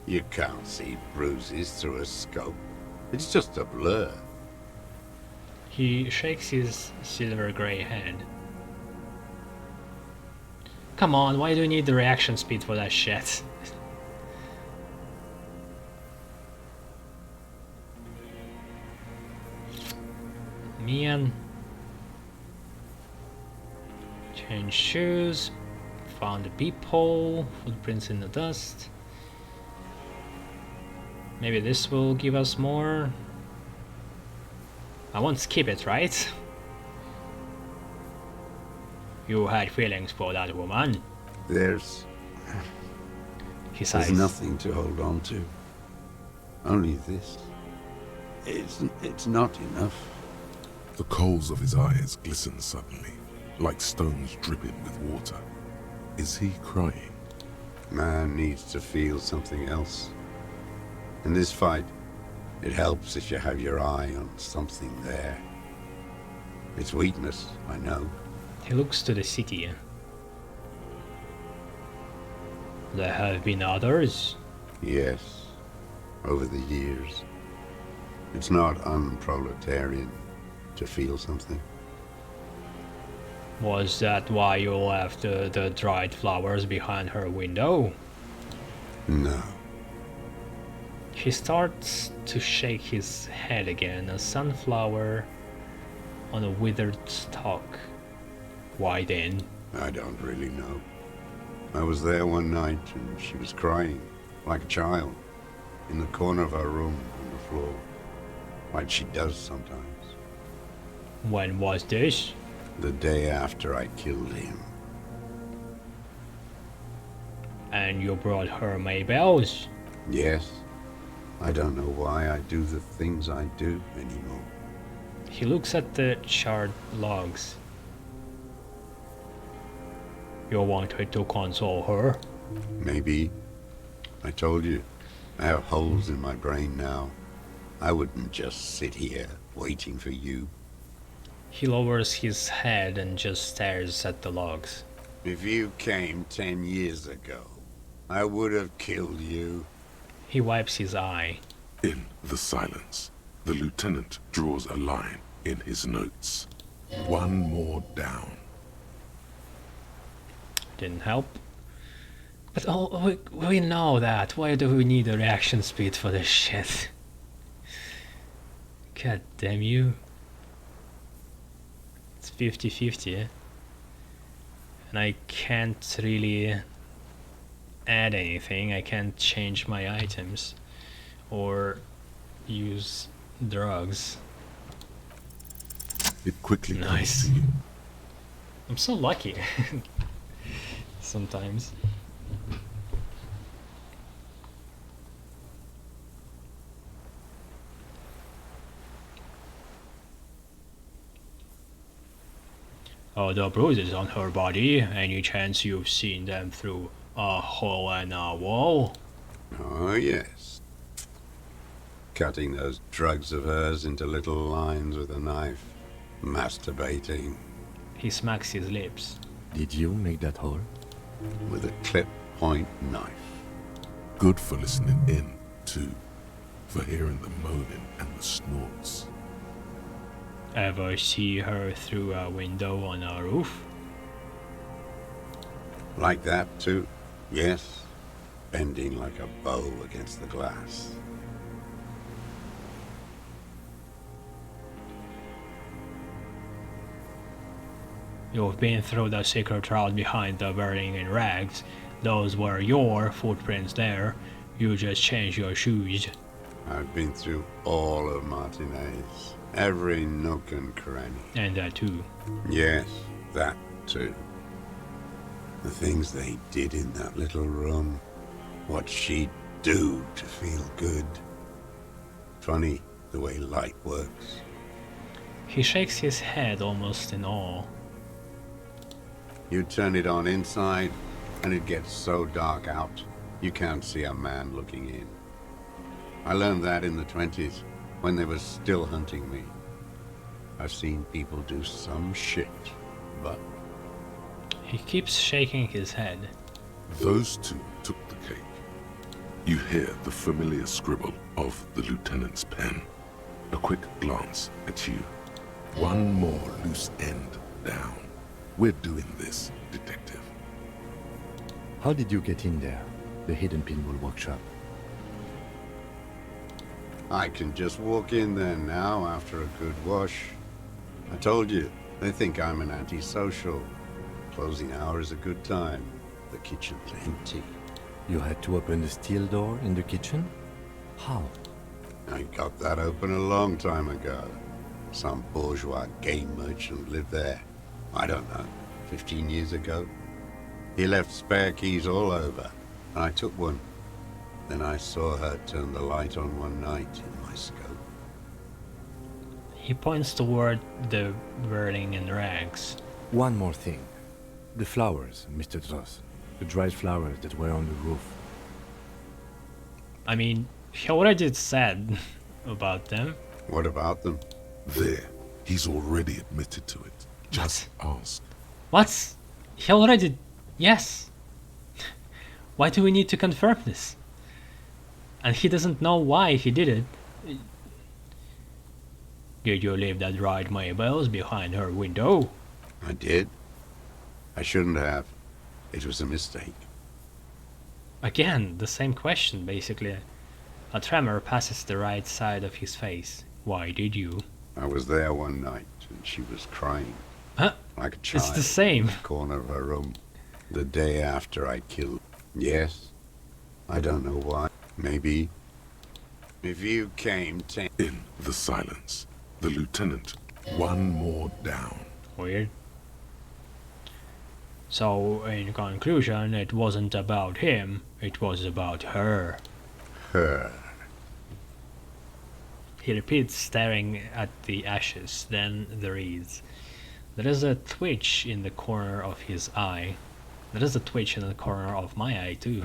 You can't see bruises through a scope. It's just a blur. He shakes his silver grey head. Come on, why do you need the reaction speed for that shit? Man. Change shoes. Found a peephole. Footprints in the dust. Maybe this will give us more. I won't skip it, right? You had feelings for that woman. There's He sighs. nothing to hold on to. Only this. It's not enough. The coals of his eyes glisten suddenly, like stones dripping with water. Is he crying? Man needs to feel something else. In this fight, it helps if you have your eye on something there. It's weakness, I know. He looks to the city. There have been others. Yes, over the years. It's not unproletarian to feel something. Was that why you left the dried flowers behind her window? No. He starts to shake his head again, a sunflower on a withered stalk. Why then? I don't really know. I was there one night and she was crying, like a child, in the corner of her room on the floor, like she does sometimes. When was this? The day after I killed him. And you brought her Maybells? Yes. I don't know why I do the things I do anymore. He looks at the charred logs. You wanted to console her? Maybe. I told you, I have holes in my brain now. I wouldn't just sit here waiting for you. He lowers his head and just stares at the logs. If you came 10 years ago, I would have killed you. He wipes his eye. In the silence, the lieutenant draws a line in his notes. One more down. Didn't help. But we know that. Why do we need a reaction speed for this shit? God damn you. It's 50-50. And I can't really add anything. I can't change my items or use drugs. It quickly comes Nice. to you. I'm so lucky. Sometimes. Oh, the bruises on her body. Any chance you've seen them through a hole in a wall? Oh, yes. Cutting those drugs of hers into little lines with a knife. Masturbating He smacks his lips. Did you make that hole? with a clip point knife. Good for listening in, too. For hearing the moaning and the snorts. Ever see her through a window on a roof? Like that, too? Yes. Bending like a bow against the glass. You've been through the secret route behind the burning in rags. Those were your footprints there. You just changed your shoes. I've been through all of Martinez. Every nook and cranny. And that too. Yes, that too. The things they did in that little room. What she'd do to feel good. Funny the way light works. He shakes his head almost in awe. You turn it on inside, and it gets so dark out, you can't see a man looking in. I learned that in the 20s, when they were still hunting me. I've seen people do some shit, but He keeps shaking his head. Those two took the cake. You hear the familiar scribble of the lieutenant's pen. A quick glance at you. One more loose end down. We're doing this, detective. How did you get in there? The hidden pinball workshop. I can just walk in there now after a good wash. I told you, they think I'm an antisocial. Closing hour is a good time. The kitchen's empty. You had to open the steel door in the kitchen? How? I got that open a long time ago. Some bourgeois game merchant lived there. I don't know, 15 years ago. He left spare keys all over, and I took one. Then I saw her turn the light on one night in my scope. He points toward the burning in rags. One more thing. The flowers, Mr. Dross. The dried flowers that were on the roof. I mean, he already said about them. What about them? There. He's already admitted to it. Just ask. What? He already... Yes. Why do we need to confirm this? And he doesn't know why he did it. Did you leave that dried marbles behind her window? I did. I shouldn't have. It was a mistake. Again, the same question, basically. A tremor passes the right side of his face. Why did you? I was there one night, and she was crying. Huh? Like a child. It's the same. In the corner of her room. The day after I killed. Yes. I don't know why. Maybe. If you came In the silence, the lieutenant, one more down. Weird. So, in conclusion, it wasn't about him, it was about her. Her. He repeats, staring at the ashes. Then there is a twitch in the corner of his eye. There is a twitch in the corner of my eye too.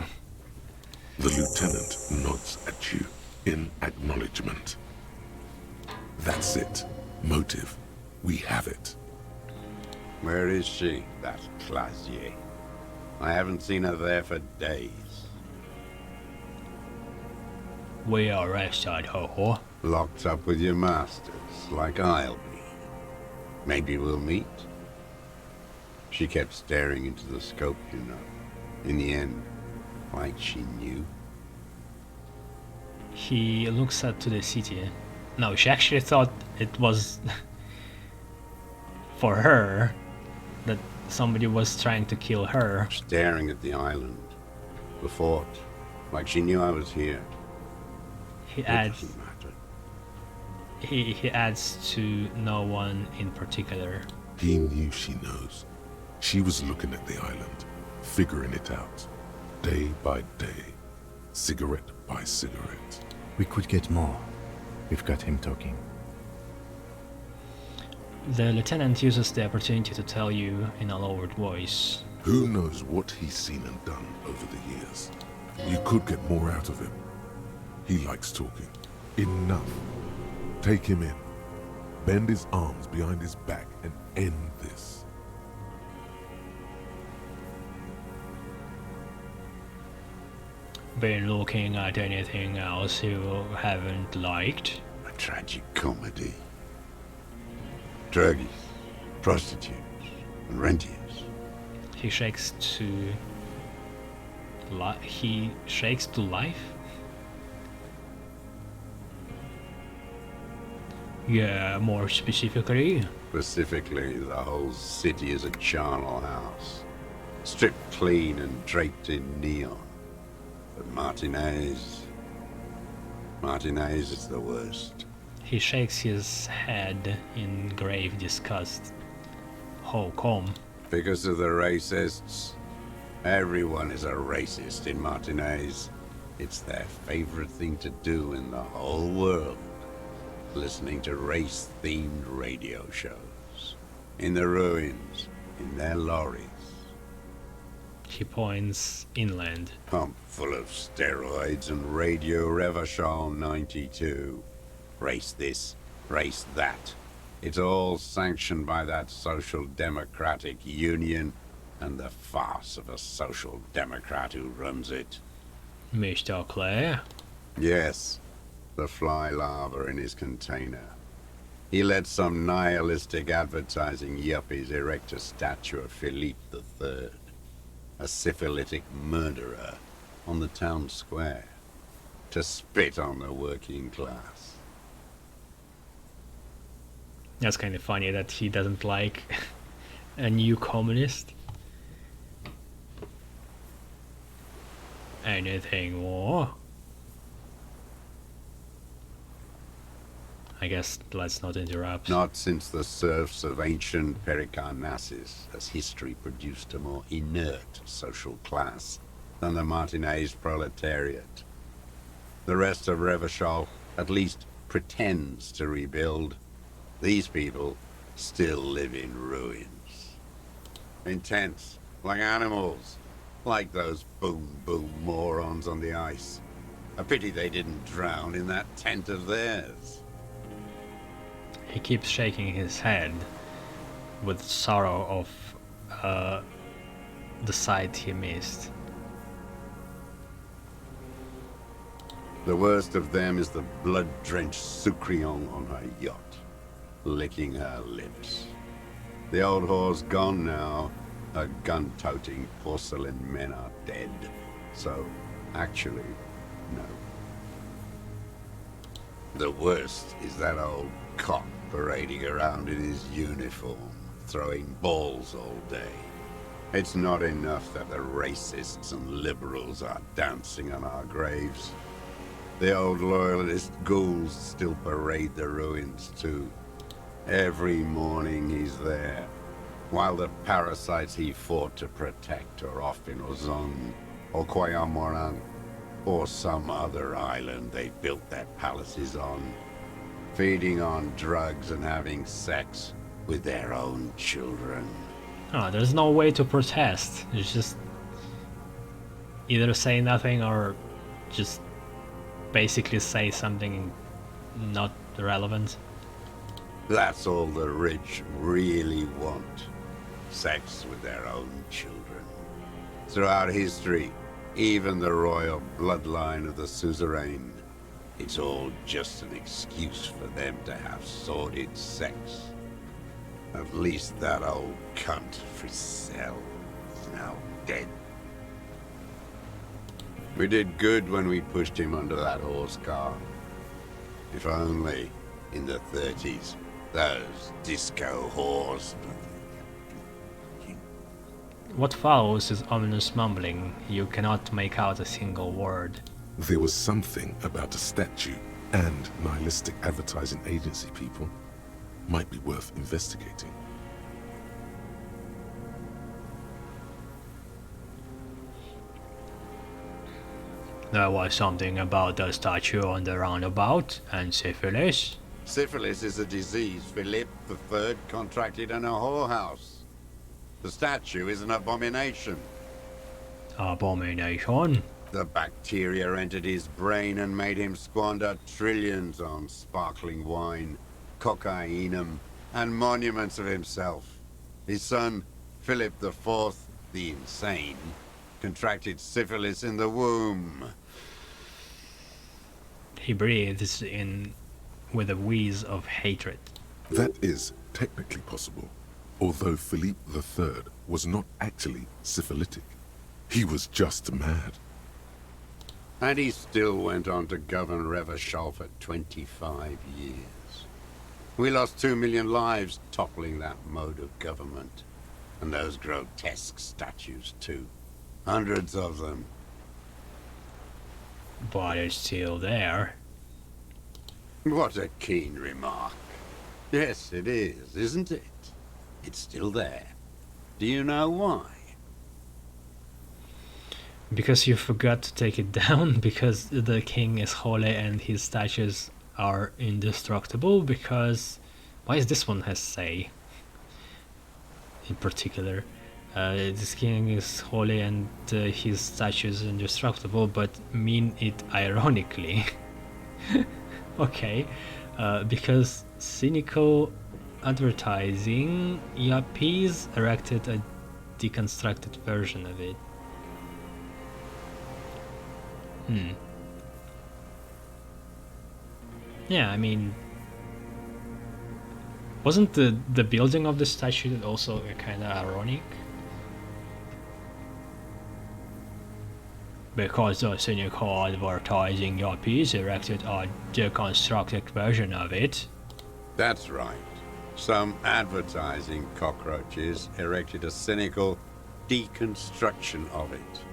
The lieutenant nods at you in acknowledgement. That's it. Motive. We have it. Where is she? That Clasier. I haven't seen her there for days. We arrested her. Locked up with your masters, like I'll be. Maybe we'll meet? She kept staring into the scope, you know. In the end, like she knew. He looks up to the city. No, she actually thought it was for her, that somebody was trying to kill her. Staring at the island. The fort. Like she knew I was here. He It adds, doesn't matter. he adds to no one in particular. He knew she knows. She was looking at the island, figuring it out. Day by day. Cigarette by cigarette. We could get more. We've got him talking. The lieutenant uses the opportunity to tell you in a lowered voice. Who knows what he's seen and done over the years? You could get more out of him. He likes talking. Enough. Take him in. Bend his arms behind his back and end this. Been looking at anything else you haven't liked? A tragic comedy. Druggies, prostitutes, and rentiers. He shakes to life? Yeah, more specifically. Specifically, the whole city is a charnel house. Stripped clean and draped in neon. But Martinez is the worst. He shakes his head in grave disgust. How come? Because of the racists. Everyone is a racist in Martinez. It's their favorite thing to do in the whole world. Listening to race-themed radio shows. In the ruins, in their lorries. He points inland. Pump full of steroids and Radio Revachol 92. Race this, race that. It's all sanctioned by that Social Democratic Union and the farce of a Social Democrat who runs it. Mr. Clare? Yes, the fly larva in his container. He let some nihilistic advertising yuppies erect a statue of Philippe III. a syphilitic murderer on the town square, to spit on the working class. That's kind of funny that he doesn't like a new communist. Anything more? I guess let's not interrupt. Not since the serfs of ancient Pericarnassus has history produced a more inert social class than the Martinez proletariat. The rest of Revachol at least pretends to rebuild. These people still live in ruins. In tents, like animals, like those boom-boom morons on the ice. A pity they didn't drown in that tent of theirs. He keeps shaking his head with sorrow of the sight he missed. The worst of them is the blood-drenched Sucrion on her yacht, licking her lips. The old whore's gone now. Her gun-toting porcelain men are dead. So, actually, no. The worst is that old cock parading around in his uniform, throwing balls all day. It's not enough that the racists and liberals are dancing on our graves. The old loyalist ghouls still parade the ruins too. Every morning he's there, while the parasites he fought to protect are off in Ozon, or Koyamorang, or some other island they built their palaces on, feeding on drugs and having sex with their own children. Oh, there's no way to protest. It's just either say nothing or just basically say something not relevant. That's all the rich really want. Sex with their own children. Throughout history, even the royal bloodline of the suzerain, it's all just an excuse for them to have sordid sex. At least that old cunt Frisell is now dead. We did good when we pushed him under that horse car. If only, in the 30s, those disco whores. What follows is ominous mumbling. You cannot make out a single word. There was something about a statue and nihilistic advertising agency people. Might be worth investigating. There was something about the statue on the roundabout and syphilis. Syphilis is a disease Philip III contracted in a whorehouse. The statue is an abomination. Abomination? The bacteria entered his brain and made him squander trillions on sparkling wine, cocainum, and monuments of himself. His son, Philip IV, the insane, contracted syphilis in the womb. He breathes in with a wheeze of hatred. That is technically possible, although Philippe III was not actually syphilitic. He was just mad. And he still went on to govern Revachol for 25 years. We lost 2 million lives toppling that mode of government. And those grotesque statues too. Hundreds of them. But it's still there. What a keen remark. Yes, it is, isn't it? It's still there. Do you know why? Because you forgot to take it down, because the king is holy and his statues are indestructible, because... Why is this one has say? In particular. This king is holy and his statue is indestructible, but mean it ironically. Okay. Because cynical advertising, yuppies erected a deconstructed version of it. Yeah, I mean, wasn't the building of the statue also kind of ironic? Because the cynical advertising your piece erected a deconstructed version of it. That's right. Some advertising cockroaches erected a cynical deconstruction of it.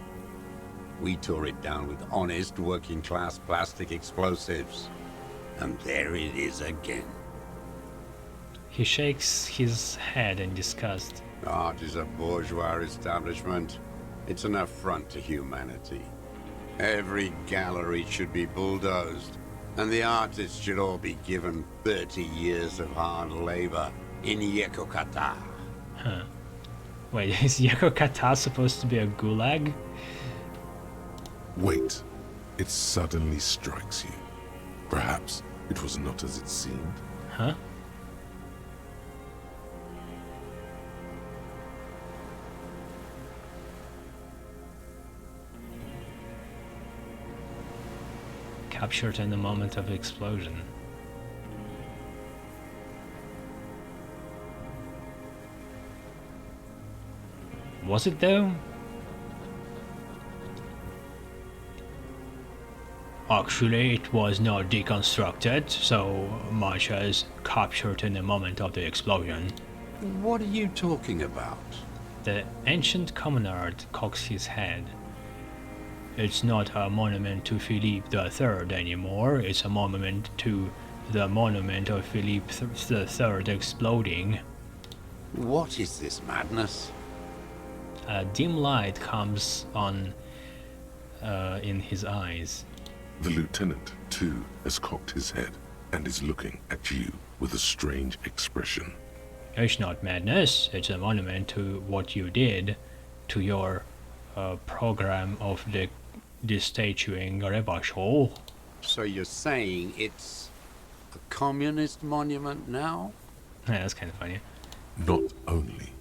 We tore it down with honest working-class plastic explosives. And there it is again. He shakes his head in disgust. Art is a bourgeois establishment. It's an affront to humanity. Every gallery should be bulldozed, and the artists should all be given 30 years of hard labor in Yekokata. Huh. Wait, is Yekokata supposed to be a gulag? Wait. It suddenly strikes you. Perhaps it was not as it seemed. Huh? Captured in the moment of the explosion. Was it though? Actually, it was not deconstructed so much as captured in the moment of the explosion. What are you talking about? The ancient commonard cocks his head. It's not a monument to Philippe III anymore, it's a monument to the monument of Philippe III exploding. What is this madness? A dim light comes on in his eyes. The lieutenant, too, has cocked his head and is looking at you with a strange expression. It's not madness, it's a monument to what you did, to your program of the destatuing Rebashol. So you're saying it's a communist monument now? Yeah, that's kind of funny. Not only.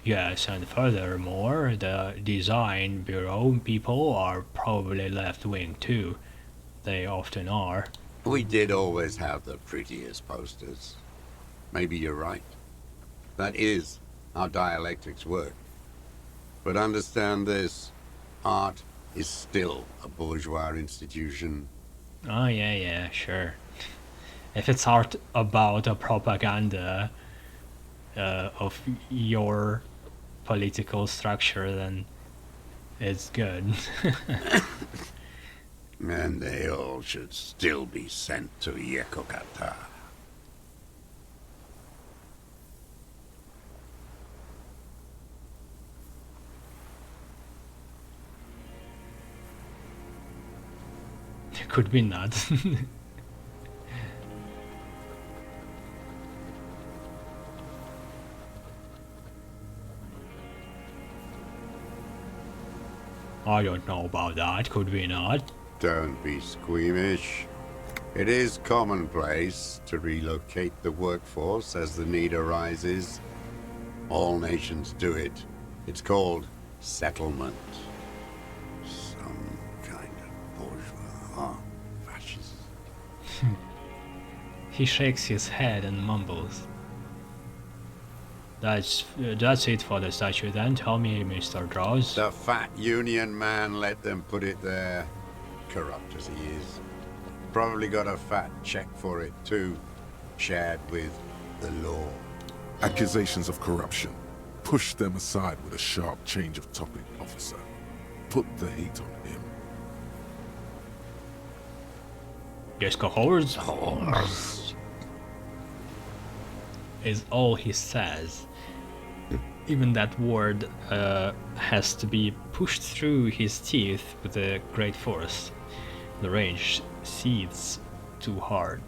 Yes, and furthermore, the design bureau people are probably left-wing too. They often are. We did always have the prettiest posters. Maybe you're right. That is how dialectics work. But understand this, art is still a bourgeois institution. Oh yeah, sure. If it's art about a propaganda of your political structure, then it's good. And they all should still be sent to Yekokata. Could be not. I don't know about that, could we not? Don't be squeamish. It is commonplace to relocate the workforce as the need arises. All nations do it. It's called settlement. Some kind of bourgeois fascist. He shakes his head and mumbles. That's it for the statue then. Tell me, Mr. Draws. The fat union man let them put it there. Corrupt as he is. Probably got a fat check for it too. Shared with the law. Accusations of corruption. Push them aside with a sharp change of topic, officer. Put the heat on him. Yes, cohorts. Is all he says. Even that word has to be pushed through his teeth with a great force. The rage seethes too hard.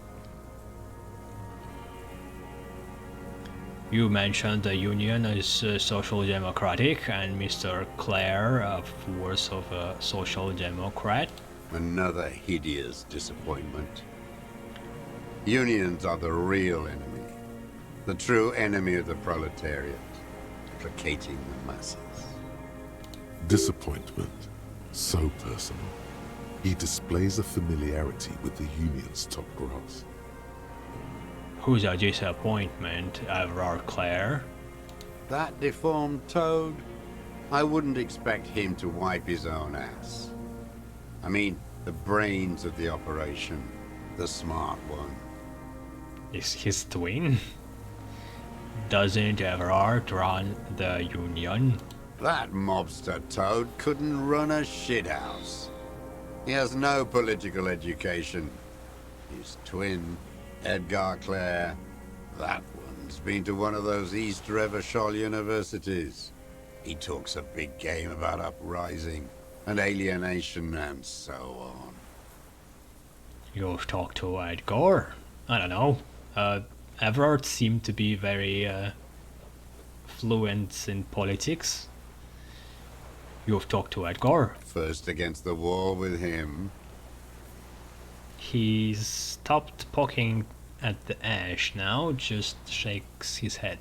You mentioned the Union is social democratic, and Mr. Clare, a force of a social democrat. Another hideous disappointment. Unions are the real enemy. The true enemy of the proletariat. Placating the masses. Disappointment. So personal. He displays a familiarity with the Union's top brass. Who's a disappointment, Everard Clare? That deformed toad? I wouldn't expect him to wipe his own ass. I mean, the brains of the operation. The smart one. Is his twin? Doesn't Everard run the Union? That mobster toad couldn't run a shithouse. He has no political education. His twin, Edgar Clare, that one's been to one of those East Revachol universities. He talks a big game about uprising and alienation and so on. You've talked to Edgar? I don't know. Everard seemed to be very fluent in politics. You've talked to Edgar? First against the wall with him. He stopped poking at the ash now, just shakes his head.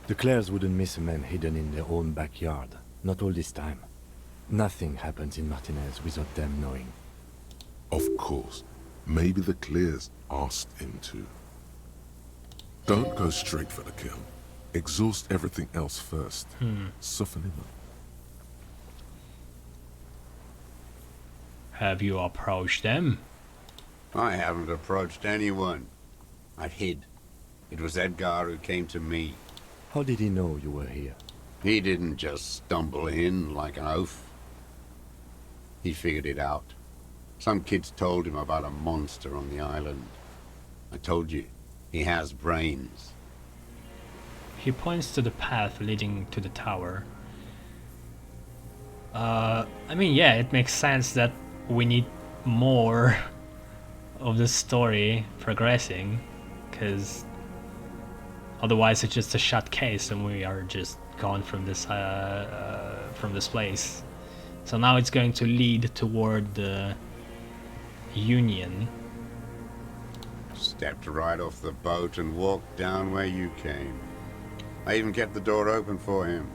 The Clares wouldn't miss a man hidden in their own backyard. Not all this time. Nothing happens in Martinez without them knowing. Of course. Maybe the Clears asked him to. Don't go straight for the kill. Exhaust everything else first. Soften him up. Have you approached them? I haven't approached anyone. I hid. It was Edgar who came to me. How did he know you were here? He didn't just stumble in like an oaf. He figured it out. Some kids told him about a monster on the island. I told you, he has brains. He points to the path leading to the tower. I mean, yeah, it makes sense that we need more of the story progressing, because otherwise it's just a shut case and we are just gone from this place. So now it's going to lead toward the Union. Stepped right off the boat and walked down where you came. I even kept the door open for him.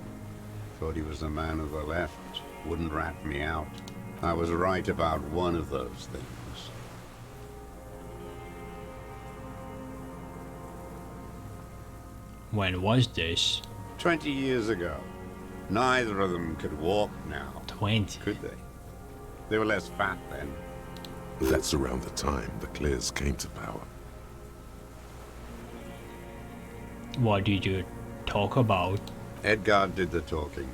Thought he was the man of the left. Wouldn't rat me out. I was right about one of those things. When was this? 20 years ago. Neither of them could walk now. 20. Could they? They were less fat then. That's around the time the Clears came to power. What did you talk about? Edgar did the talking.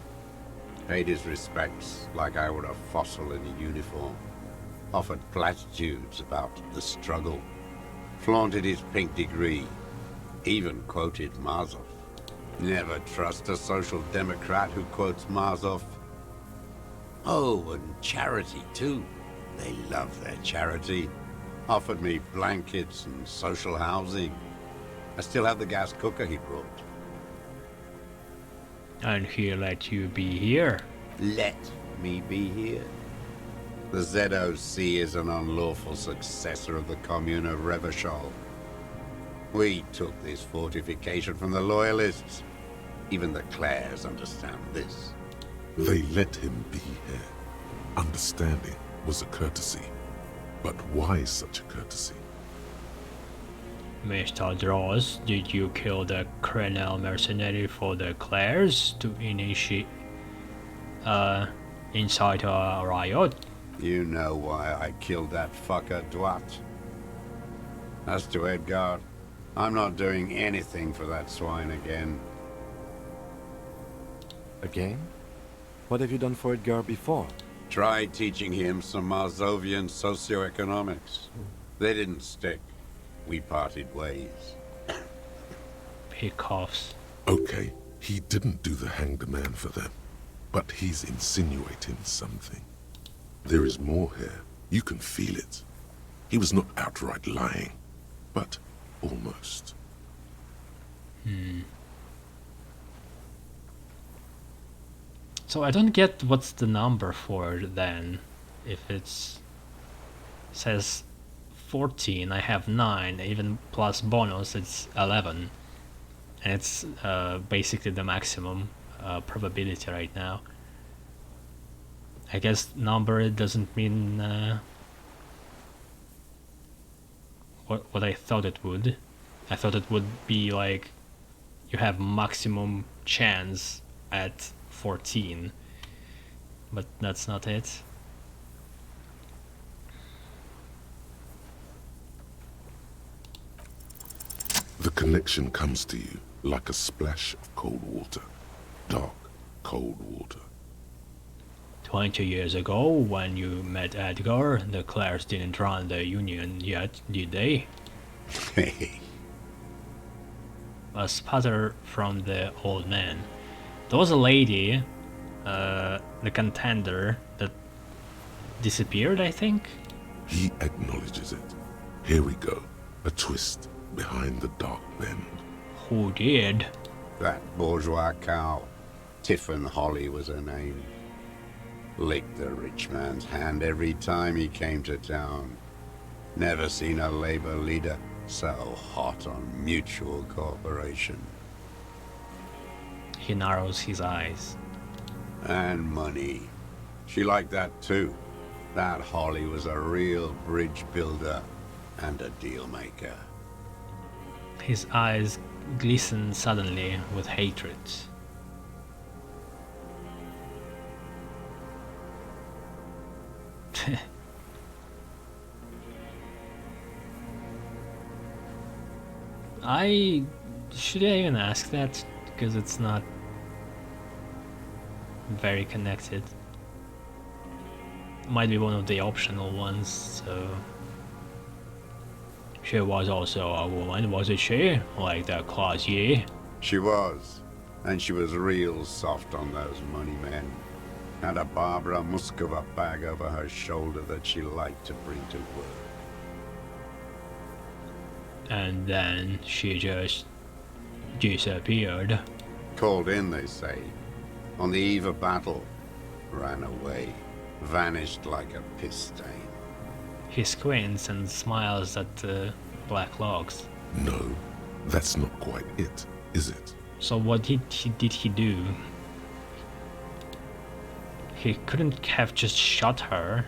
Paid his respects like I were a fossil in a uniform. Offered platitudes about the struggle. Flaunted his pink degree. Even quoted Marzov. Never trust a social democrat who quotes Marzov. Oh, and charity too. They love their charity. Offered me blankets and social housing. I still have the gas cooker he brought. And he let you be here? Let me be here. The ZOC is an unlawful successor of the Commune of Revachol. We took this fortification from the Loyalists. Even the Clares understand this. They let him be here. Understanding was a courtesy. But why such a courtesy? Mr. Dross, did you kill the Crenel mercenary for the Clares to initiate incite a riot? You know why I killed that fucker, Dwat. As to Edgar, I'm not doing anything for that swine again. Again? What have you done for Edgar before? Tried teaching him some Marzovian socioeconomics. They didn't stick. We parted ways. He coughs. Okay, he didn't do the hanged man for them. But he's insinuating something. There is more here. You can feel it. He was not outright lying, but almost. So I don't get what's the number for then. If it's says 14, I have 9, even plus bonus it's 11. And it's basically the maximum probability right now. I guess number doesn't mean what I thought it would. I thought it would be like you have maximum chance at 14, but that's not it. The connection comes to you like a splash of cold water. Dark, cold water. 20 years ago, when you met Edgar, the Clares didn't run the Union yet, did they? Hey, A sputter from the old man. There was a lady, the contender, that disappeared, I think? He acknowledges it. Here we go. A twist behind the dark bend. Who did? that bourgeois cow. Tiffin Holly was her name. Licked the rich man's hand every time he came to town. Never seen a labor leader so hot on mutual cooperation. He narrows his eyes. And money. She liked that too. That Holly was a real bridge builder and a deal maker. His eyes glisten suddenly with hatred. Should I even ask that? Because it's not very connected. Might be one of the optional ones, so... She was also a woman, wasn't she? Like the Cloisier? She was. And she was real soft on those money men. Had a Barbara Muscova bag over her shoulder that she liked to bring to work. And then she just disappeared. Called in, they say. On the eve of battle. Ran away. Vanished like a piss stain. He squints and smiles at the black logs. No, that's not quite it, is it? So what did he do? He couldn't have just shot her.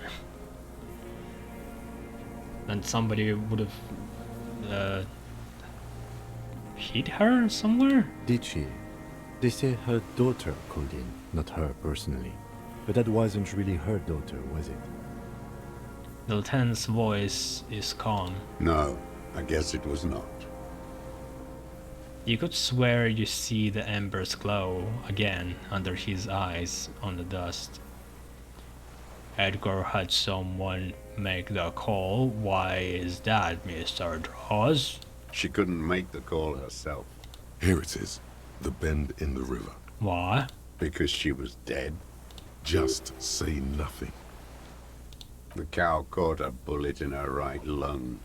Then somebody would have hit her somewhere? Did she? They say her daughter called in, not her personally. But that wasn't really her daughter, was it? The lieutenant's voice is calm. No, I guess it was not. You could swear you see the embers glow again under his eyes on the dust. Edgar had someone make the call. Why is that, Mr. Draws? She couldn't make the call herself. Here it is, the bend in the river. Why? Because she was dead. Just say nothing. The cow caught a bullet in her right lung.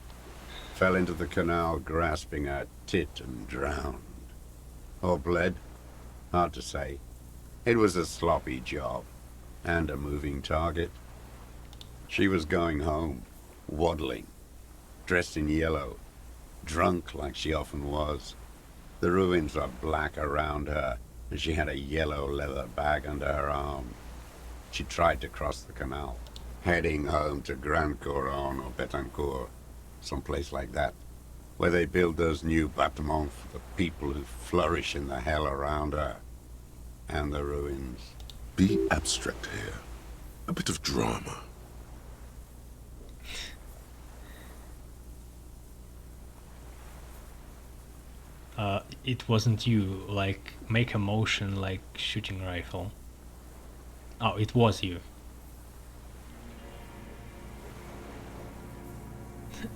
Fell into the canal grasping her tit and drowned. Or bled? Hard to say. It was a sloppy job. And a moving target. She was going home, waddling, dressed in yellow, drunk like she often was. The ruins were black around her, and she had a yellow leather bag under her arm. She tried to cross the canal, heading home to Grand Couronne or Betancourt, someplace like that, where they build those new bâtiments for the people who flourish in the hell around her, and the ruins. Be abstract here. A bit of drama. It wasn't you. Like, make a motion like shooting rifle. Oh, it was you.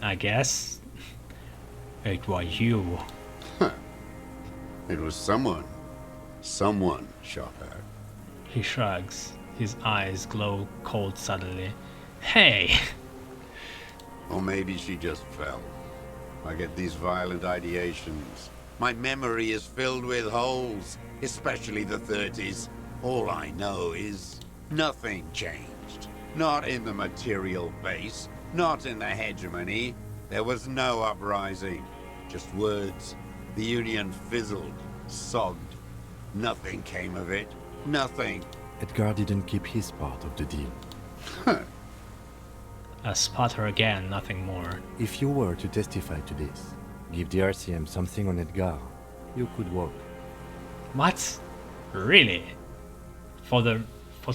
I guess it was you. It was someone. Someone shot her. He shrugs. His eyes glow cold suddenly. Hey! Or maybe she just fell. I get these violent ideations. My memory is filled with holes, especially the 30s. All I know is nothing changed. Not in the material base, not in the hegemony. There was no uprising. Just words. The Union fizzled, sogged. Nothing came of it. Nothing. Edgar didn't keep his part of the deal. A spotter again, nothing more. If you were to testify to this, give the RCM something on Edgar, you could walk. What? Really? For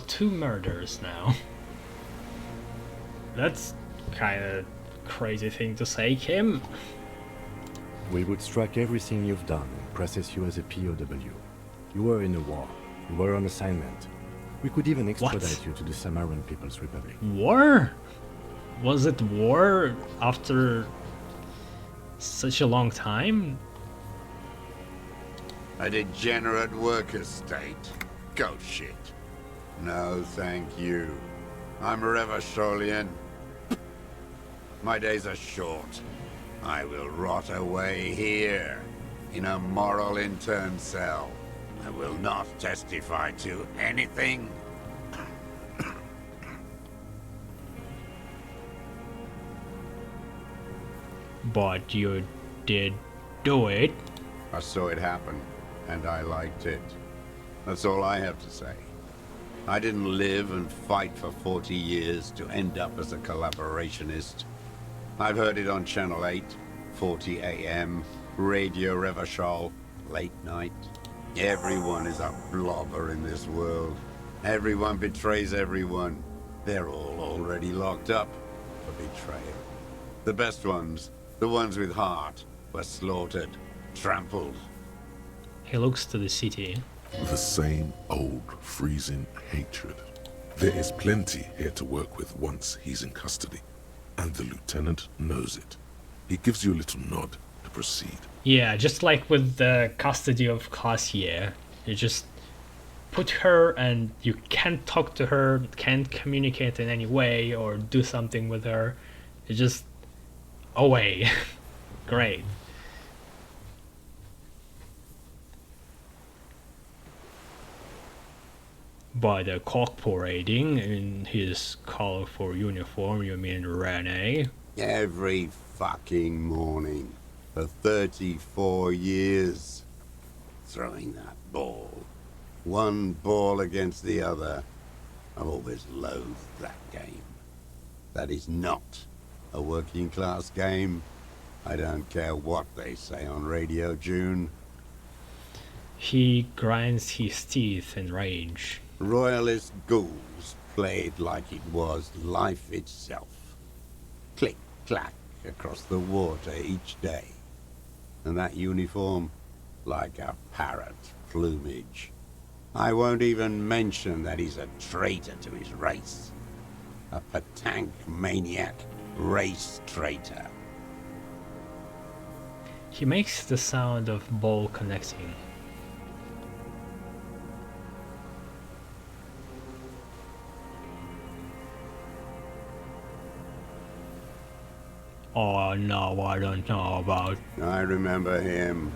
2 murders now? That's kinda crazy thing to say, Kim. We would strike everything you've done and process you as a POW. You were in a war. You were on assignment. We could even extradite you to the Samaran People's Republic. War? Was it war after such a long time? A degenerate worker state. Go shit. No, thank you. I'm Revacholian. My days are short. I will rot away here, in a moral intern cell. I will not testify to anything. But you did do it. I saw it happen, and I liked it. That's all I have to say. I didn't live and fight for 40 years to end up as a collaborationist. I've heard it on Channel 8, 40 AM, Radio Revachol, late night. Everyone is a blobber in this world. Everyone betrays everyone. They're all already locked up for betrayal. The best ones, the ones with heart, were slaughtered, trampled. He looks to the city. The same old freezing hatred. There is plenty here to work with once he's in custody, and the lieutenant knows it. He gives you a little nod to proceed. Yeah, just like with the custody of Classier. You just put her and you can't talk to her, can't communicate in any way or do something with her. You just away. Great. By the cock parading in his colorful uniform, you mean Rene? Every fucking morning for 34 years. Throwing that ball. One ball against the other. I've always loathed that game. That is not a working class game. I don't care what they say on Radio June. He grinds his teeth in rage. Royalist ghouls played like it was life itself. Click, clack across the water each day. And that uniform, like a parrot plumage. I won't even mention that he's a traitor to his race. A Patank maniac race traitor. He makes the sound of ball connecting. Oh no, I don't know about... I remember him.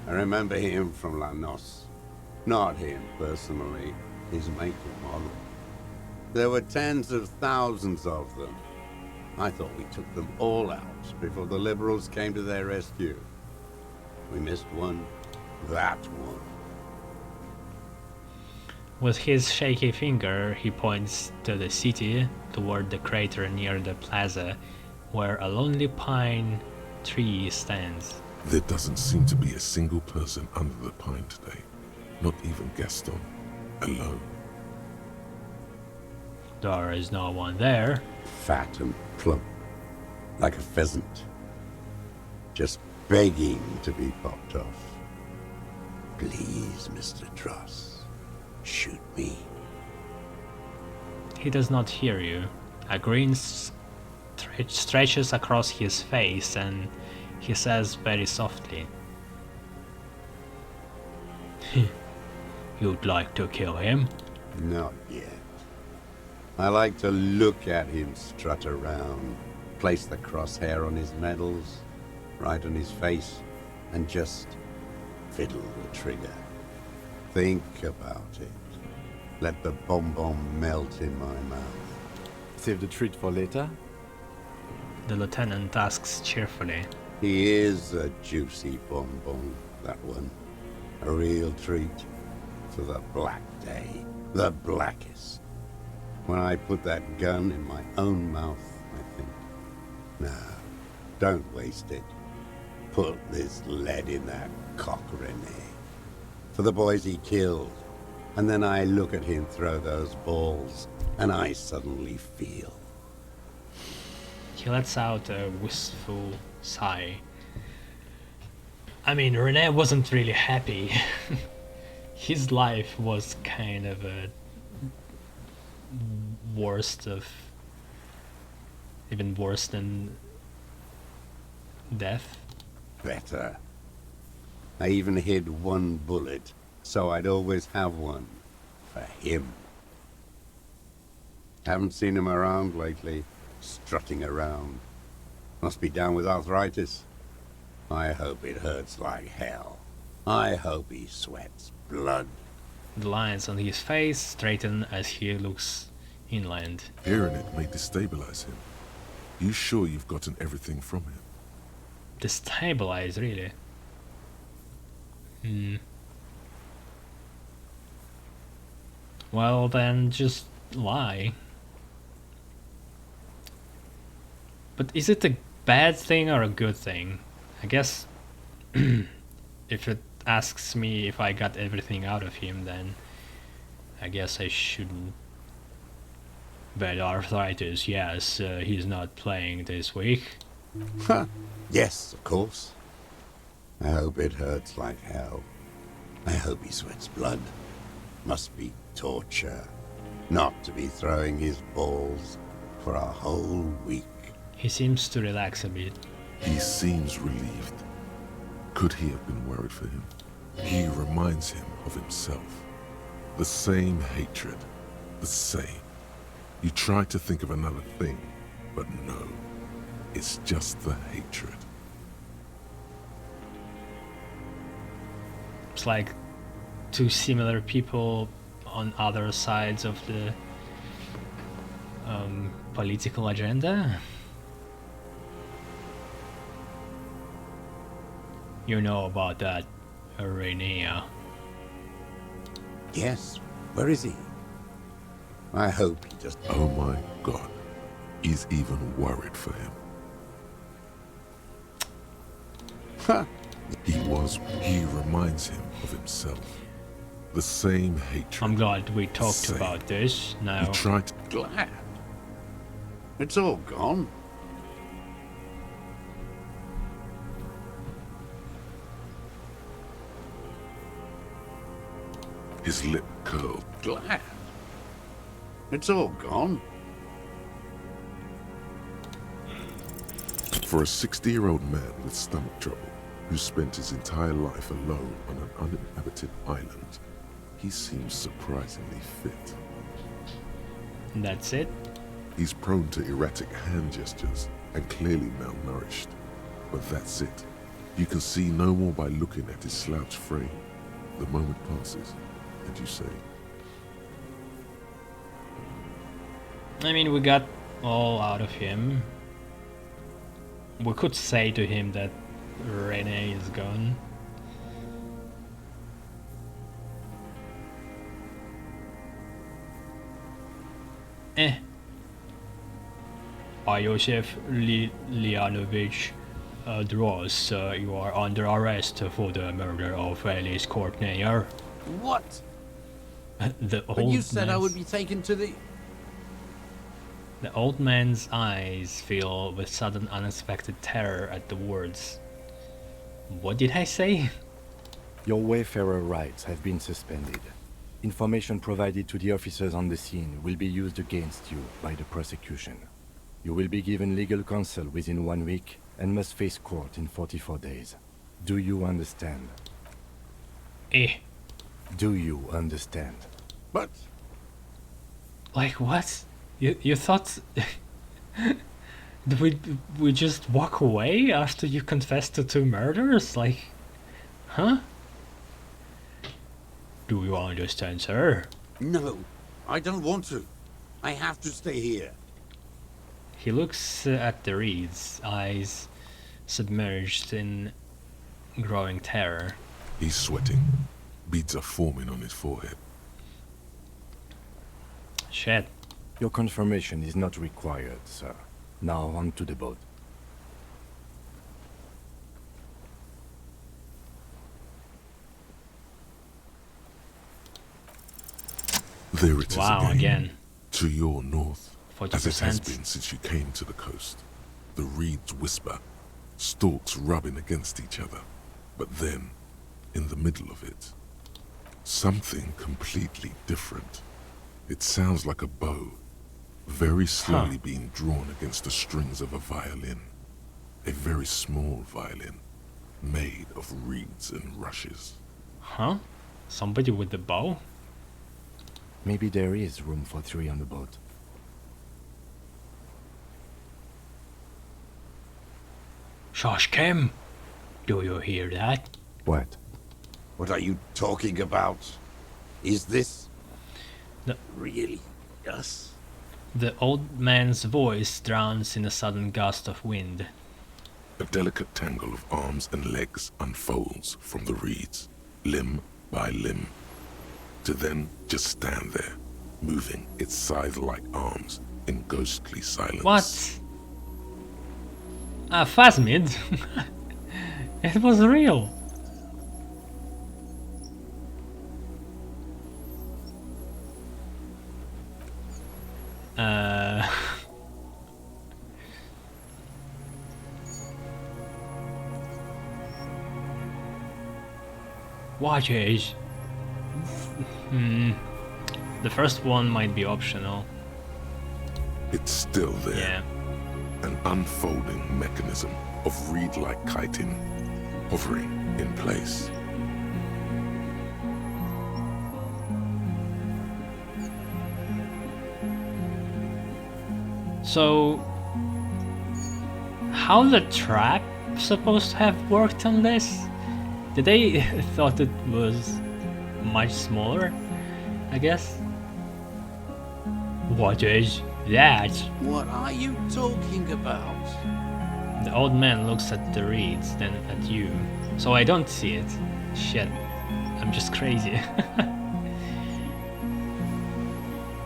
I remember him from La Noce. Not him personally, his make and model. There were tens of thousands of them. I thought we took them all out before the liberals came to their rescue. We missed one. That one. With his shaky finger, he points to the city, toward the crater near the plaza, where a lonely pine tree stands. There doesn't seem to be a single person under the pine today. Not even Gaston. Alone. There is no one there. Fat and plump. Like a pheasant. Just begging to be popped off. Please, Mr. Dross. Shoot me. He does not hear you. A grin stretches across his face and he says very softly, "You'd like to kill him?" Not yet. I like to look at him strut around, place the crosshair on his medals, right on his face, and just fiddle the trigger. Think about it. Let the bomb melt in my mouth. Save the treat for later? The lieutenant asks cheerfully. He is a juicy bonbon, that one. A real treat for the black day. The blackest. When I put that gun in my own mouth No, don't waste it. Put this lead in that cock, Rene. For the boys he killed. And then I look at him throw those balls, and I suddenly feel. He lets out a wistful sigh. I mean, Rene wasn't really happy. His life was kind of a worst of... even worse than death. Better. I even hid one bullet, so I'd always have one. For him. Haven't seen him around lately. Strutting around. Must be down with arthritis. I hope it hurts like hell. I hope he sweats blood. The lines on his face straighten as he looks inland. Hearing it may destabilize him. You sure you've gotten everything from him? Destabilize, really? Well, then just lie. But is it a bad thing or a good thing? I guess if it asks me if I got everything out of him, then I guess I shouldn't. But arthritis, yes, he's not playing this week. Yes, of course. I hope it hurts like hell. I hope he sweats blood. Must be torture. Not to be throwing his balls for a whole week. He seems to relax a bit. He seems relieved. Could he have been worried for him? He reminds him of himself. The same hatred. The same. You try to think of another thing, but no. It's just the hatred. It's like two similar people on other sides of the political agenda. You know about that, Rhaenyra. Yes, where is he? I hope he just... Oh my God. He's even worried for him. Ha! He reminds him of himself. The same hatred. I'm glad we talked Same. about this now. He tried to... Glad. It's all gone. His lip curled. Glad. It's all gone. For a 60-year-old man with stomach trouble, who spent his entire life alone on an uninhabited island, he seems surprisingly fit. That's it? He's prone to erratic hand gestures and clearly malnourished. But that's it. You can see no more by looking at his slouched frame. The moment passes, and you say, I mean, we got all out of him. We could say to him that Rene is gone. Iosef Lianovich Droz, you are under arrest for the murder of Alice Courtneyer. What? The But you said I would be taken to the... The old man's eyes fill with sudden unexpected terror at the words. What did I say? Your Wayfarer rights have been suspended. Information provided to the officers on the scene will be used against you by the prosecution. You will be given legal counsel within 1 week and must face court in 44 days. Do you understand? Do you understand? But... Like what? You thought we just walk away after you confessed to 2 murders? Like, huh? Do you understand, sir? No, I don't want to. I have to stay here. He looks at the reeds, eyes submerged in growing terror. he's sweating. Beads are forming on his forehead. Shit. Your confirmation is not required, sir. Now on to the boat. There it is Wow, again. To your north, as it has 40%. been since you came to the coast. The reeds whisper, stalks rubbing against each other. But then, in the middle of it, something completely different. It sounds like a bow, very slowly being drawn against the strings of a violin. A very small violin, made of reeds and rushes. Huh? Somebody with the bow? Maybe there is room for 3 on the boat. Shoshkem, do you hear that? What? What are you talking about? Is this No. really us? The old man's voice drowns in a sudden gust of wind. A delicate tangle of arms and legs unfolds from the reeds, limb by limb, to then just stand there, moving its scythe-like arms in ghostly silence. What? Ah, Phasmid? It was real. Watches. The first one might be optional. It's still there, Yeah. an unfolding mechanism of reed-like chitin, hovering in place. So, how the trap supposed to have worked on this? Did they thought it was much smaller? I guess. What is that? What are you talking about? The old man looks at the reeds, then at you. So I don't see it. Shit. I'm just crazy.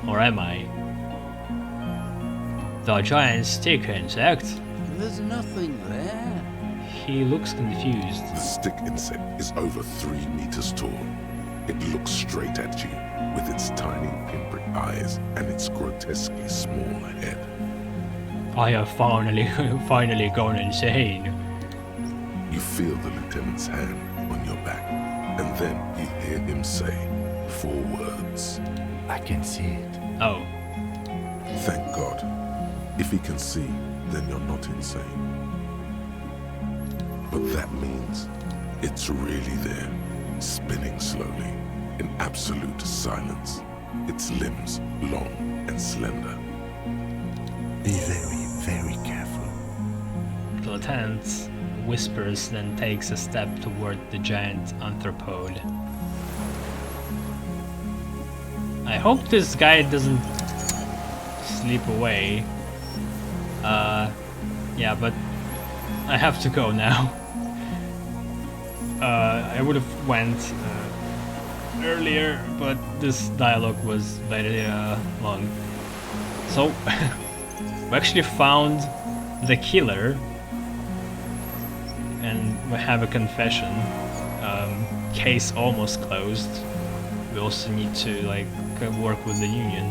Or am I? The giant stick insect? There's nothing there. He looks confused. The stick insect is over 3 meters tall. It looks straight at you, with its tiny pinprick eyes and its grotesquely small head. I have finally gone insane. You feel the lieutenant's hand on your back, and then you hear him say 4 words. I can see it. Oh, Thank God. If he can see, then you're not insane. But that means it's really there, spinning slowly, in absolute silence, its limbs long and slender. Be very, very careful. the lieutenant whispers, then takes a step toward the giant anthropode. I hope this guy doesn't sleep away. Yeah, but I have to go now. I would have went earlier, but this dialogue was very long. So we actually found the killer, and we have a confession. Case almost closed. We also need to like work with the union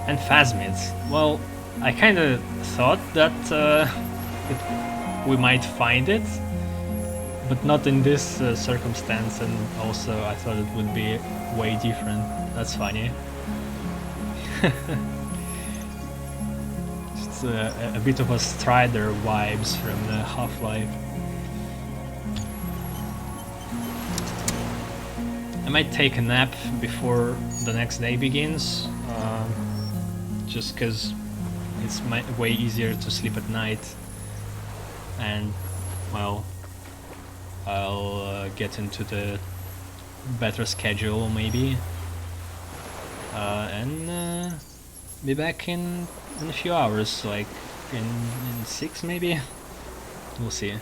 and Phasmids. Well, I kind of thought that we might find it, but not in this circumstance, and also I thought it would be way different. That's funny. It's a bit of a Strider vibes from the Half-Life. I might take a nap before the next day begins, just because it's way easier to sleep at night, and well, I'll get into the better schedule maybe, and be back in a few hours, like in 6 maybe. We'll see.